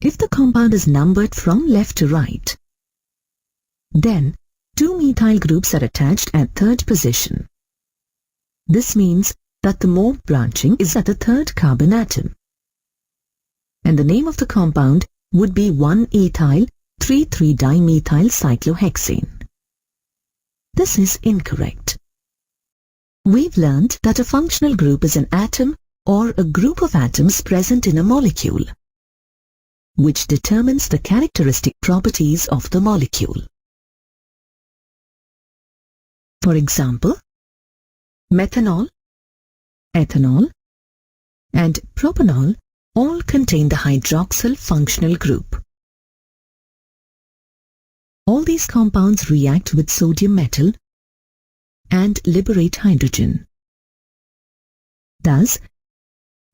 If the compound is numbered from left to right, then 2 methyl groups are attached at 3rd position. This means that the more branching is at the 3rd carbon atom, and the name of the compound would be 1-ethyl-3,3-dimethyl cyclohexane. This is incorrect. We've learned that a functional group is an atom or a group of atoms present in a molecule, which determines the characteristic properties of the molecule. For example, methanol, ethanol, and propanol all contain the hydroxyl functional group. All these compounds react with sodium metal and liberate hydrogen. Thus,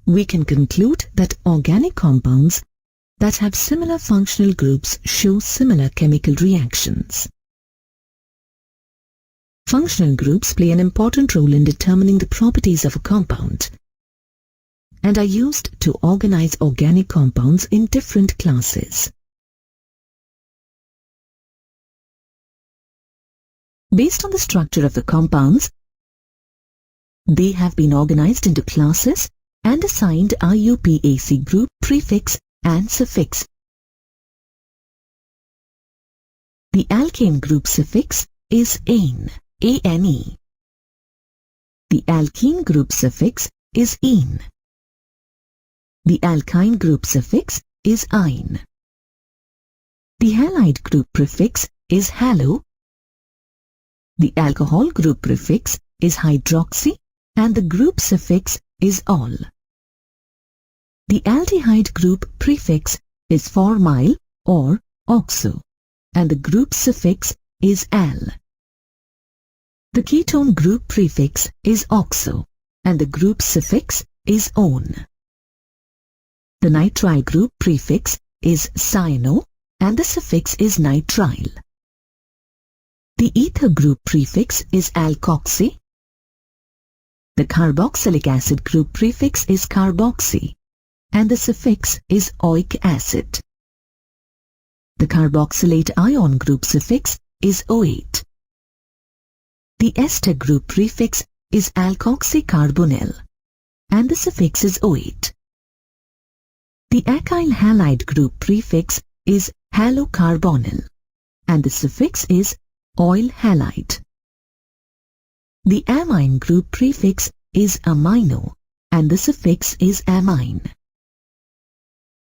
we can conclude that organic compounds that have similar functional groups show similar chemical reactions. Functional groups play an important role in determining the properties of a compound and are used to organize organic compounds in different classes. Based on the structure of the compounds, they have been organized into classes and assigned IUPAC group prefix and suffix. The alkane group suffix is ane, A-N-E. The alkene group suffix is ene. The alkyne group suffix is ine. The halide group prefix is halo. The alcohol group prefix is hydroxy and the group suffix is -ol. The aldehyde group prefix is formyl or oxo and the group suffix is -al. The ketone group prefix is oxo and the group suffix is -one. The nitrile group prefix is cyano and the suffix is nitrile. The ether group prefix is alkoxy. The carboxylic acid group prefix is carboxy and the suffix is oic acid. The carboxylate ion group suffix is -ate. The ester group prefix is alkoxycarbonyl and the suffix is -ate. The acyl halide group prefix is halocarbonyl and the suffix is oil halide. The amine group prefix is amino and the suffix is amine.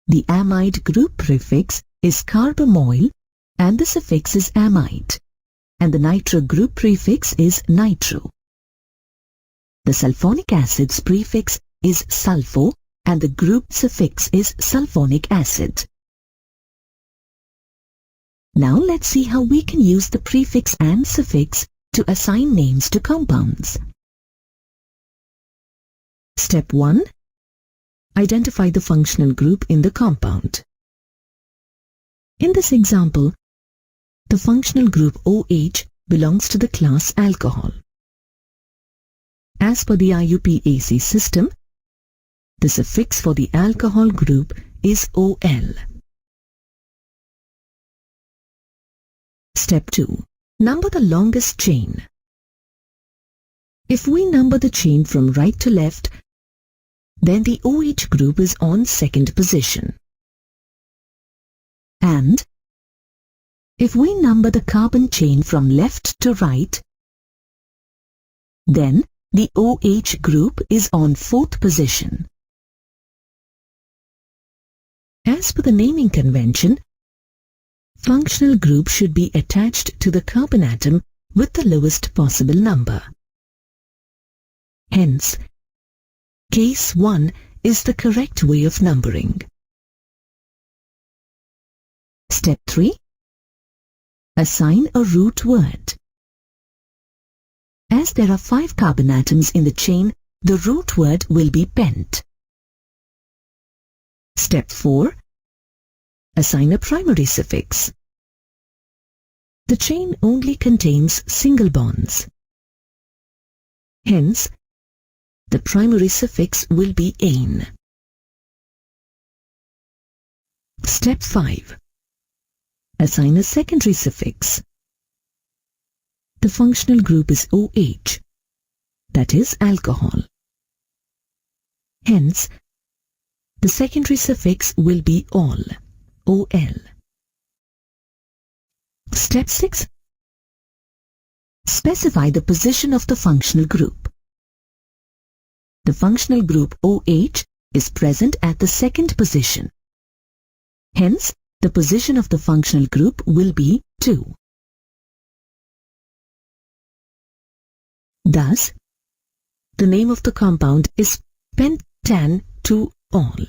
The amide group prefix is carbamoyl and the suffix is amide. And the nitro group prefix is nitro. The sulfonic acid's prefix is sulfo and the group suffix is sulfonic acid. Now let's see how we can use the prefix and suffix to assign names to compounds. Step 1. Identify the functional group in the compound. In this example, the functional group OH belongs to the class alcohol. As per the IUPAC system, the suffix for the alcohol group is OL. Step 2. Number the longest chain. If we number the chain from right to left, then the OH group is on second position. And if we number the carbon chain from left to right, then the OH group is on fourth position. As per the naming convention, functional group should be attached to the carbon atom with the lowest possible number. Hence, case 1 is the correct way of numbering. Step 3. Assign a root word. As there are 5 carbon atoms in the chain, the root word will be pent. Step 4. Assign a primary suffix. The chain only contains single bonds. Hence, the primary suffix will be ane. Step 5. Assign a secondary suffix. The functional group is OH, that is alcohol. Hence, the secondary suffix will be ol, OL. Step 6. Specify the position of the functional group. The functional group OH is present at the second position. Hence, the position of the functional group will be 2. Thus, the name of the compound is pentan-2-ol.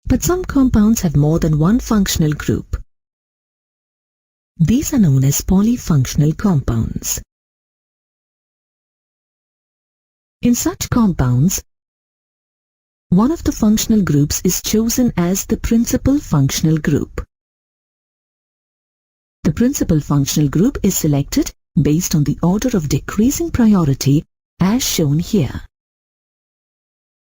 But some compounds have more than one functional group. These are known as polyfunctional compounds. In such compounds, one of the functional groups is chosen as the principal functional group. The principal functional group is selected based on the order of decreasing priority as shown here.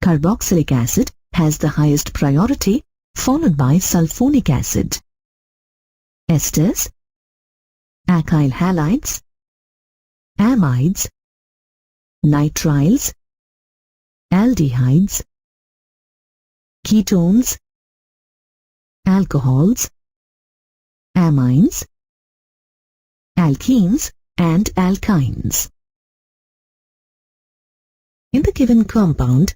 Carboxylic acid has the highest priority, followed by sulfonic acid. Esters, alkyl halides, amides, nitriles, aldehydes, ketones, alcohols, amines, alkenes, and alkynes. In the given compound,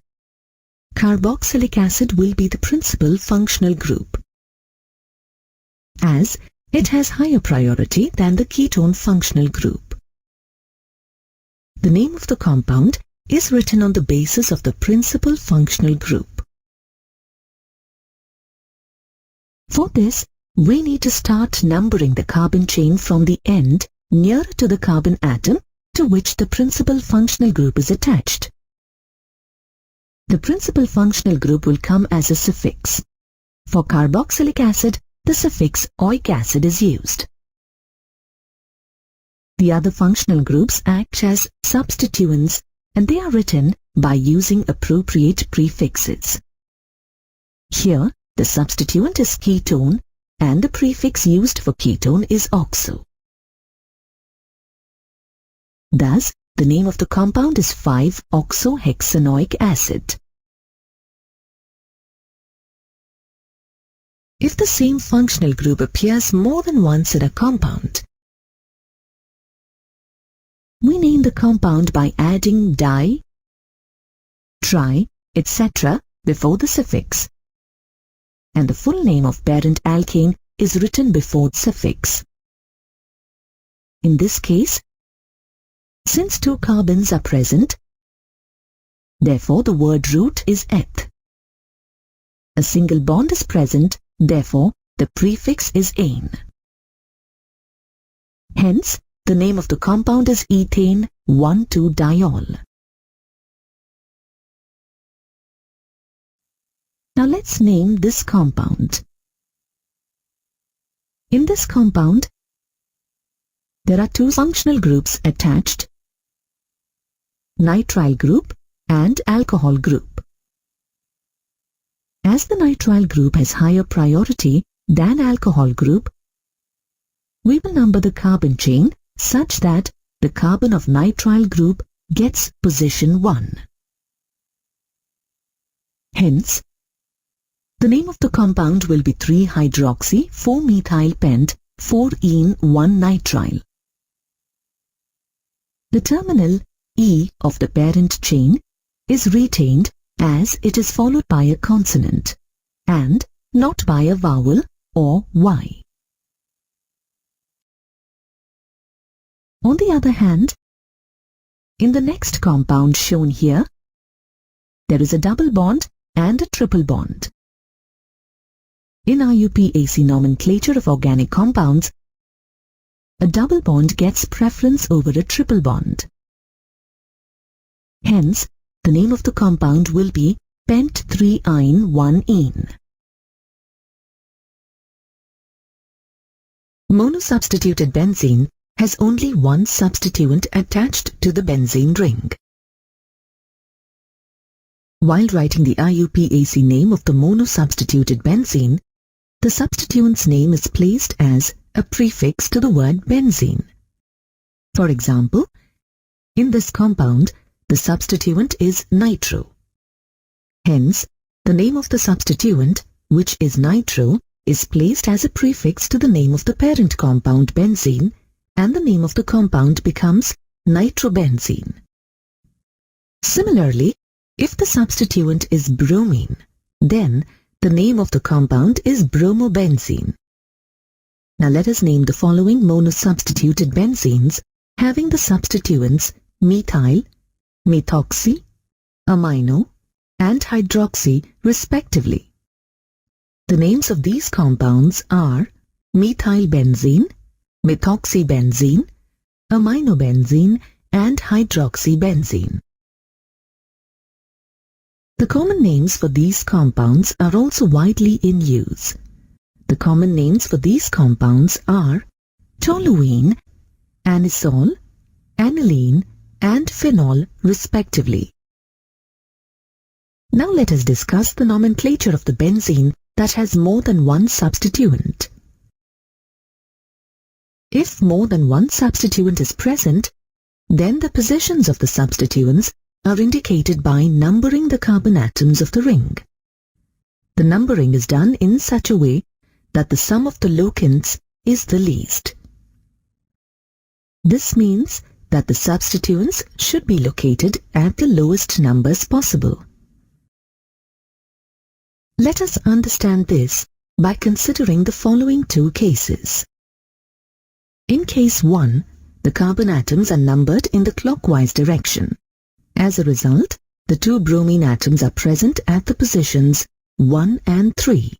carboxylic acid will be the principal functional group, as it has higher priority than the ketone functional group. The name of the compound is written on the basis of the principal functional group. For this, we need to start numbering the carbon chain from the end nearer to the carbon atom to which the principal functional group is attached. The principal functional group will come as a suffix. For carboxylic acid, the suffix oic acid is used. The other functional groups act as substituents, and they are written by using appropriate prefixes. Here, the substituent is ketone, and the prefix used for ketone is oxo. Thus, the name of the compound is 5-oxohexanoic acid. If the same functional group appears more than once in a compound, we name the compound by adding di, tri, etc. before the suffix, and the full name of parent alkane is written before the suffix. In this case, since two carbons are present, therefore the word root is eth. A single bond is present, therefore the prefix is ane. Hence, the name of the compound is ethane 1,2-diol. Now let's name this compound. In this compound, there are two functional groups attached, nitrile group and alcohol group. As the nitrile group has higher priority than alcohol group, we will number the carbon chain such that the carbon of nitrile group gets position 1. Hence, the name of the compound will be 3-hydroxy-4-methyl-pent 4-ene-1-nitrile. The terminal E of the parent chain is retained as it is followed by a consonant and not by a vowel or Y. On the other hand, in the next compound shown here, there is a double bond and a triple bond. In IUPAC nomenclature of organic compounds, a double bond gets preference over a triple bond. Hence, the name of the compound will be pent-3-ene-1-ene. Monosubstituted benzene has only one substituent attached to the benzene ring. While writing the IUPAC name of the monosubstituted benzene, the substituent's name is placed as a prefix to the word benzene. For example, in this compound, the substituent is nitro. Hence, the name of the substituent, which is nitro, is placed as a prefix to the name of the parent compound benzene, and the name of the compound becomes nitrobenzene. Similarly, if the substituent is bromine, then the name of the compound is bromobenzene. Now let us name the following monosubstituted benzenes having the substituents methyl, methoxy, amino, and hydroxy respectively. The names of these compounds are methylbenzene, methoxybenzene, aminobenzene, and hydroxybenzene. The common names for these compounds are also widely in use. The common names for these compounds are toluene, anisole, aniline, and phenol respectively. Now let us discuss the nomenclature of the benzene that has more than one substituent. If more than one substituent is present, then the positions of the substituents are indicated by numbering the carbon atoms of the ring. The numbering is done in such a way that the sum of the locants is the least. This means that the substituents should be located at the lowest numbers possible. Let us understand this by considering the following two cases. In case 1, the carbon atoms are numbered in the clockwise direction. As a result, the two bromine atoms are present at the positions 1 and 3.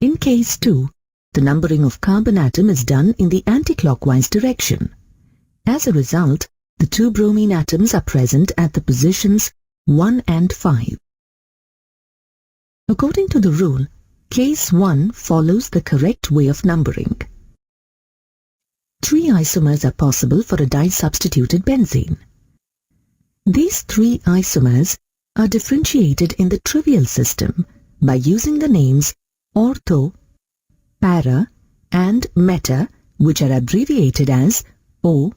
In case 2, the numbering of carbon atom is done in the anti-clockwise direction. As a result, the two bromine atoms are present at the positions 1 and 5. According to the rule, case 1 follows the correct way of numbering. 3 isomers are possible for a di-substituted benzene. These 3 isomers are differentiated in the trivial system by using the names ortho, para, and meta, which are abbreviated as O,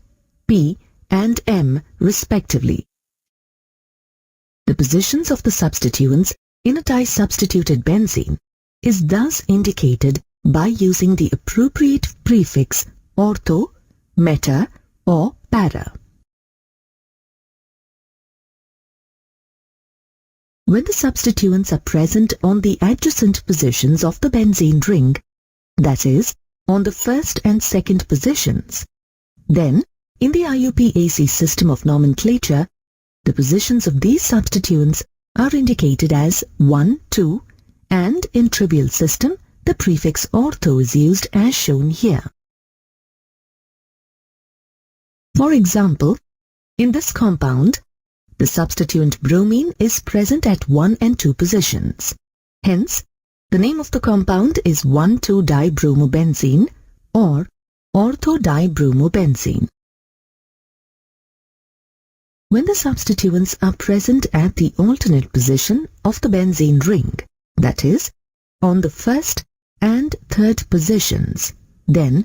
P, and M respectively. The positions of the substituents in a di-substituted benzene is thus indicated by using the appropriate prefix ortho, meta, or para. When the substituents are present on the adjacent positions of the benzene ring, that is, on the first and second positions, then in the IUPAC system of nomenclature, the positions of these substituents are indicated as 1, 2, and in trivial system, the prefix ortho is used as shown here. For example, in this compound, the substituent bromine is present at 1 and 2 positions. Hence, the name of the compound is 1,2-dibromobenzene or ortho-dibromobenzene. When the substituents are present at the alternate position of the benzene ring, that is, on the first and third positions, then,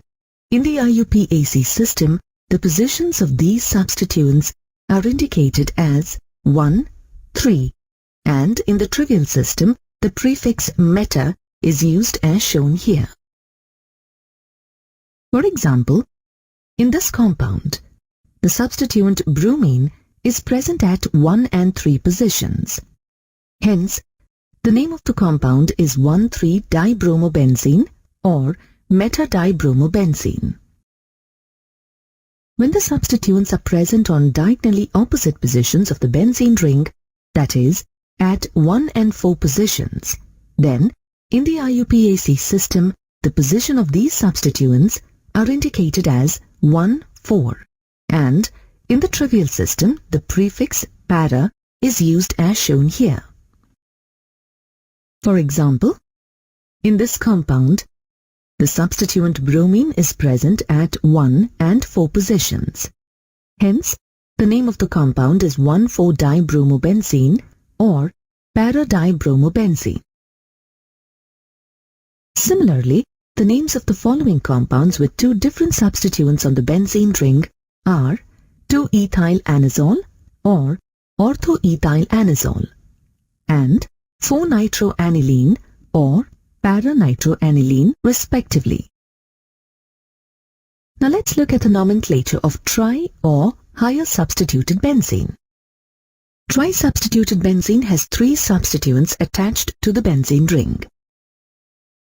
in the IUPAC system, the positions of these substituents are indicated as 1, 3, and in the trivial system, the prefix meta is used as shown here. For example, in this compound, the substituent bromine is present at 1 and 3 positions. Hence, the name of the compound is 1,3-dibromobenzene or meta-dibromobenzene. When the substituents are present on diagonally opposite positions of the benzene ring, that is, at 1 and 4 positions, then, in the IUPAC system, the position of these substituents are indicated as 1, 4, and in the trivial system, the prefix para is used as shown here. For example, in this compound, the substituent bromine is present at 1 and 4 positions. Hence, the name of the compound is 1,4-dibromobenzene or para-dibromobenzene. Similarly, the names of the following compounds with 2 different substituents on the benzene ring are 2-ethyl-anisole or ortho-ethyl-anisole and 4-nitroaniline or para-nitroaniline respectively. Now let's look at the nomenclature of tri or higher substituted benzene. Tri-substituted benzene has 3 substituents attached to the benzene ring.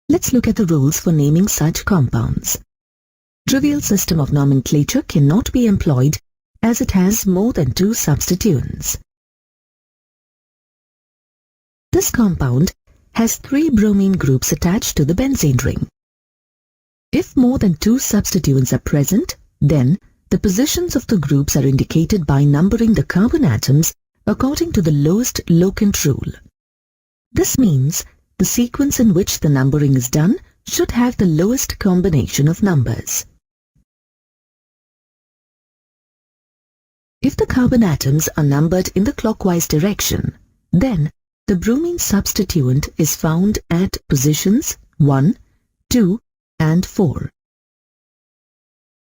Let's look at the rules for naming such compounds. Trivial system of nomenclature cannot be employed as it has more than 2 substituents. This compound has 3 bromine groups attached to the benzene ring. If more than 2 substituents are present, then the positions of the groups are indicated by numbering the carbon atoms according to the lowest locant rule. This means the sequence in which the numbering is done should have the lowest combination of numbers. If the carbon atoms are numbered in the clockwise direction, then the bromine substituent is found at positions 1, 2, and 4.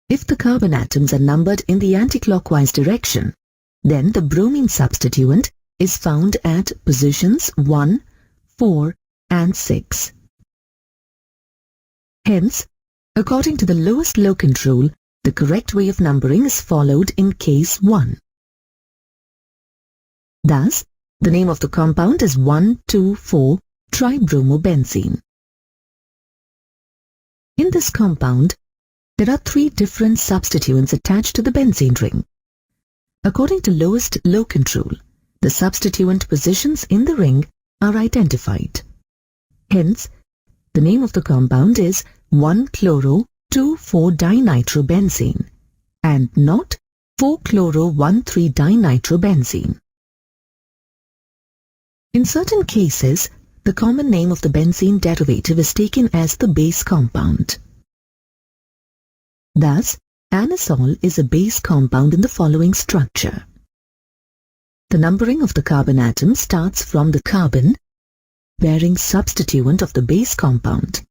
If the carbon atoms are numbered in the anticlockwise direction, then the bromine substituent is found at positions 1, 4, and 6. Hence, according to the lowest locant rule, the correct way of numbering is followed in case 1. Thus, the name of the compound is 1,2,4-tribromobenzene. In this compound, there are 3 different substituents attached to the benzene ring. According to lowest locant rule, the substituent positions in the ring are identified. Hence, the name of the compound is 1,chloro-2,4-dinitrobenzene and not 4-chloro-1,3-dinitrobenzene. In certain cases, the common name of the benzene derivative is taken as the base compound. Thus, anisole is a base compound in the following structure. The numbering of the carbon atom starts from the carbon bearing substituent of the base compound.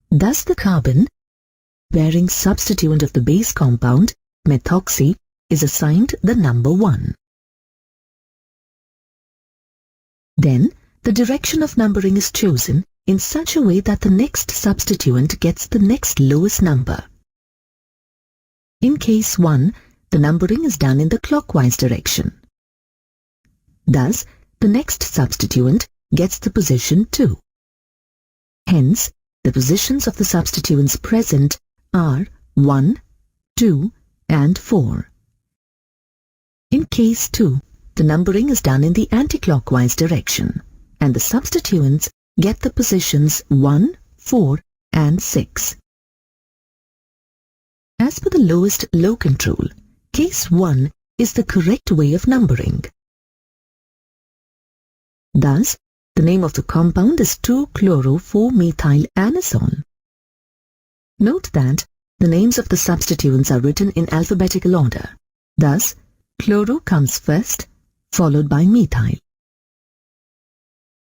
Thus, the carbon bearing substituent of the base compound, methoxy, is assigned the number 1. Then, the direction of numbering is chosen in such a way that the next substituent gets the next lowest number. In case 1, the numbering is done in the clockwise direction. Thus, the next substituent gets the position 2. Hence, the positions of the substituents present are 1, 2, and 4. In case 2, the numbering is done in the anticlockwise direction, and the substituents get the positions 1, 4, and 6. As per the lowest locant rule, case 1 is the correct way of numbering. Thus, the name of the compound is 2-chloro-4-methylanisole. Note that the names of the substituents are written in alphabetical order. Thus, chloro comes first, followed by methyl.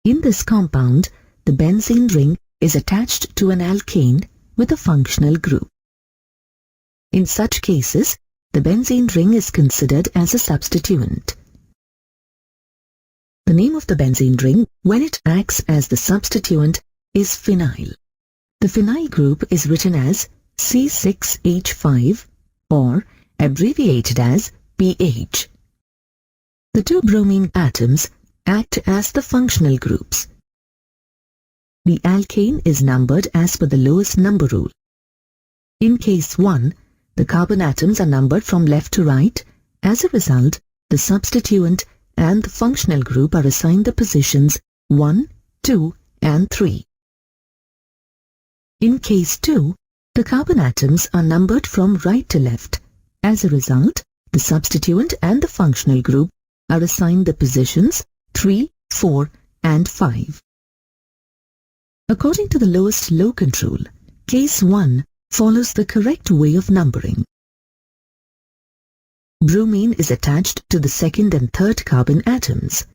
In this compound, the benzene ring is attached to an alkane with a functional group. In such cases, the benzene ring is considered as a substituent. The name of the benzene ring, when it acts as the substituent, is phenyl. The phenyl group is written as C6H5 or abbreviated as PH. The 2 bromine atoms act as the functional groups. The alkane is numbered as per the lowest number rule. In case 1, the carbon atoms are numbered from left to right. As a result, the substituent and the functional group are assigned the positions 1, 2, and 3. In case 2, the carbon atoms are numbered from right to left. As a result, the substituent and the functional group are assigned the positions 3, 4, and 5. According to the lowest locant rule, case 1 follows the correct way of numbering. Bromine is attached to the second and third carbon atoms,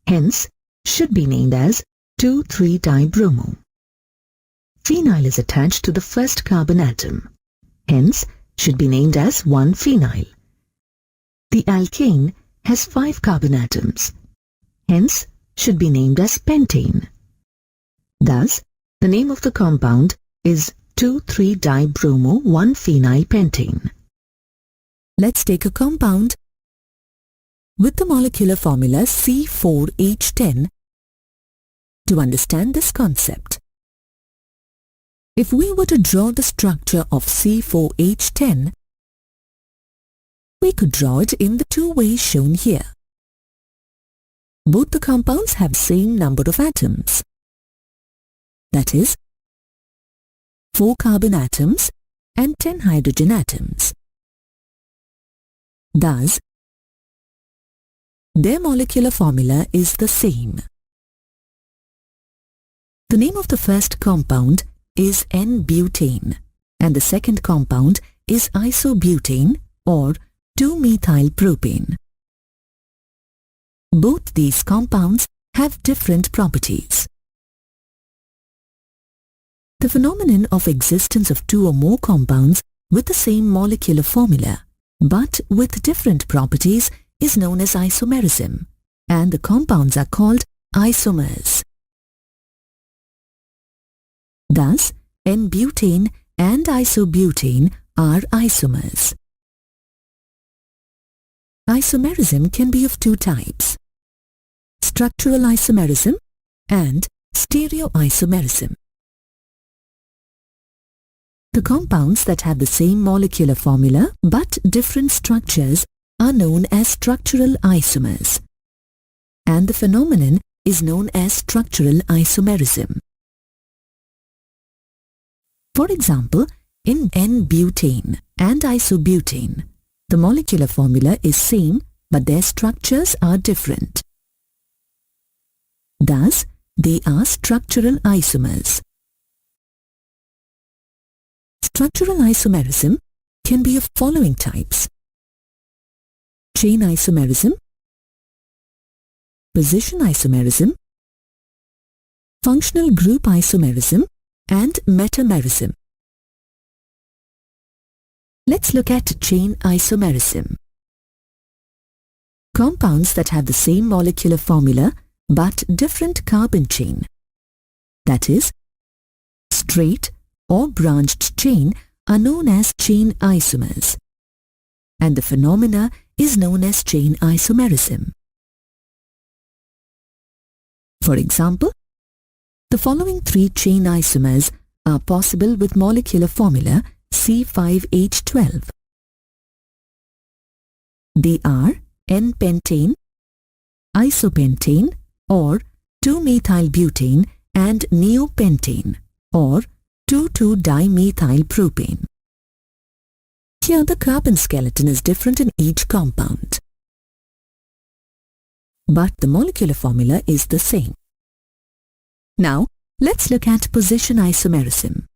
hence should be named as 2,3-dibromo. Phenyl is attached to the first carbon atom, hence should be named as 1-phenyl. The alkane has 5 carbon atoms, hence should be named as pentane. Thus, the name of the compound is 2,3-dibromo-1-phenylpentane. Let's take a compound with the molecular formula C4H10 to understand this concept. If we were to draw the structure of C4H10, we could draw it in the 2 ways shown here. Both the compounds have same number of atoms, that is, 4 carbon atoms and 10 hydrogen atoms. Thus, their molecular formula is the same. The name of the first compound is N-butane and the second compound is isobutane or 2-methylpropane. Both these compounds have different properties. The phenomenon of existence of two or more compounds with the same molecular formula but with different properties is known as isomerism, and the compounds are called isomers. Thus, N-butane and isobutane are isomers. Isomerism can be of two types: structural isomerism and stereoisomerism. The compounds that have the same molecular formula but different structures are known as structural isomers, and the phenomenon is known as structural isomerism. For example, in N-butane and isobutane, the molecular formula is same but their structures are different. Thus, they are structural isomers. Structural isomerism can be of following types: chain isomerism, position isomerism, functional group isomerism, and metamerism. Let's look at chain isomerism. Compounds that have the same molecular formula but different carbon chain, that is, straight or branched chain, are known as chain isomers, and the phenomena is known as chain isomerism. For example, the following three chain isomers are possible with molecular formula C5H12. They are N-pentane, isopentane or 2-methylbutane and neopentane or 2,2-dimethylpropane. Here the carbon skeleton is different in each compound, but the molecular formula is the same. Now, let's look at position isomerism.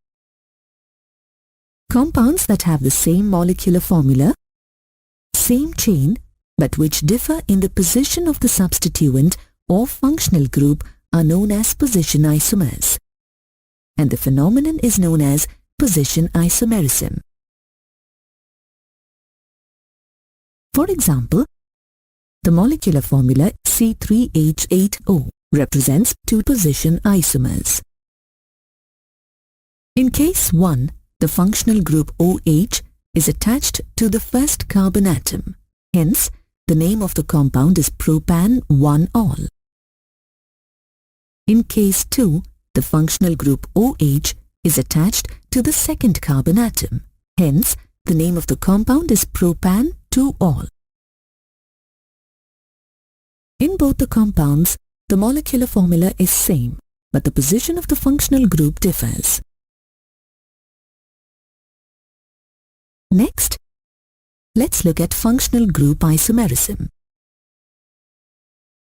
Compounds that have the same molecular formula, same chain, but which differ in the position of the substituent or functional group are known as position isomers, and the phenomenon is known as position isomerism. For example, the molecular formula C3H8O represents two position isomers. In case 1, the functional group OH is attached to the first carbon atom. Hence, the name of the compound is propan-1-ol. In case 2, the functional group OH is attached to the second carbon atom. Hence, the name of the compound is propan-2-ol. In both the compounds, the molecular formula is same, but the position of the functional group differs. Next, let's look at functional group isomerism.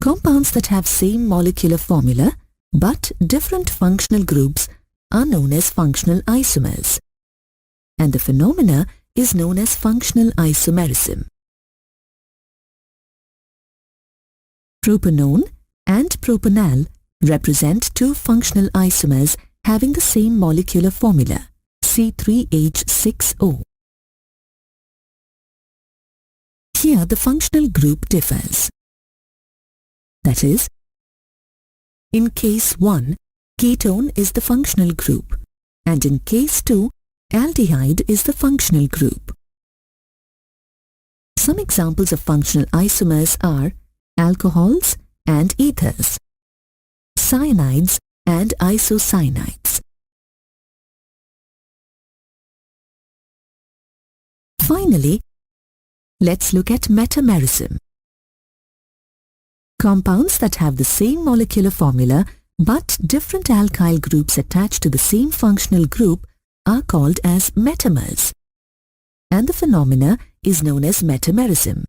Compounds that have same molecular formula but different functional groups are known as functional isomers, and the phenomena is known as functional isomerism. Propanone and propanal represent two functional isomers having the same molecular formula, C3H6O. Here the functional group differs. That is, in case 1, ketone is the functional group, and in case 2, aldehyde is the functional group. Some examples of functional isomers are alcohols and ethers, cyanides and isocyanides. Finally, let's look at metamerism. Compounds that have the same molecular formula but different alkyl groups attached to the same functional group are called as metamers, and the phenomena is known as metamerism.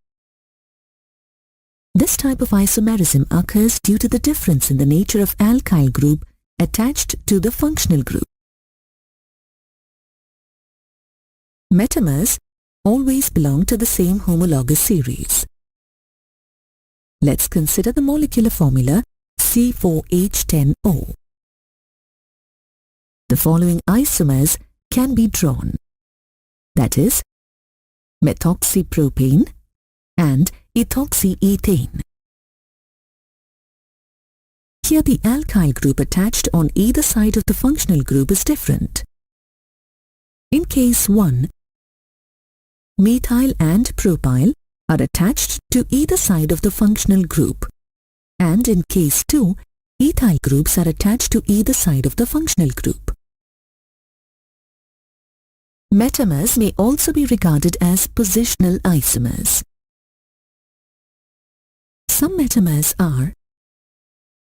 This type of isomerism occurs due to the difference in the nature of alkyl group attached to the functional group. Metamers always belong to the same homologous series. Let's consider the molecular formula C4H10O. The following isomers can be drawn, that is, methoxypropane and ethoxyethane. Here the alkyl group attached on either side of the functional group is different. In case 1, methyl and propyl are attached to either side of the functional group, and in case 2, ethyl groups are attached to either side of the functional group. Metamers may also be regarded as positional isomers. Some metamers are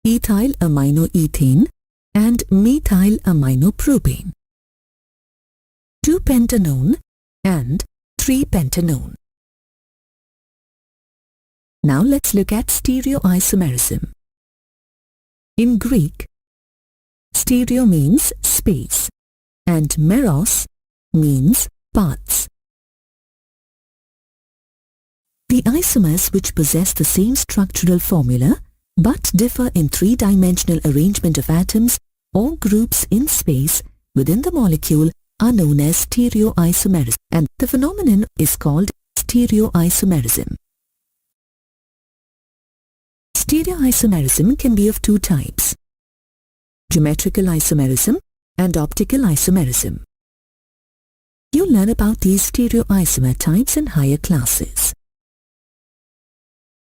ethyl aminoethane and methyl aminopropane, 2-pentanone and 3-pentanone. Now let's look at stereoisomerism. In Greek, stereo means space and meros means parts. The isomers which possess the same structural formula but differ in three-dimensional arrangement of atoms or groups in space within the molecule are known as stereoisomerism, and the phenomenon is called stereoisomerism. Stereoisomerism can be of two types: geometrical isomerism and optical isomerism. You'll learn about these stereoisomer types in higher classes.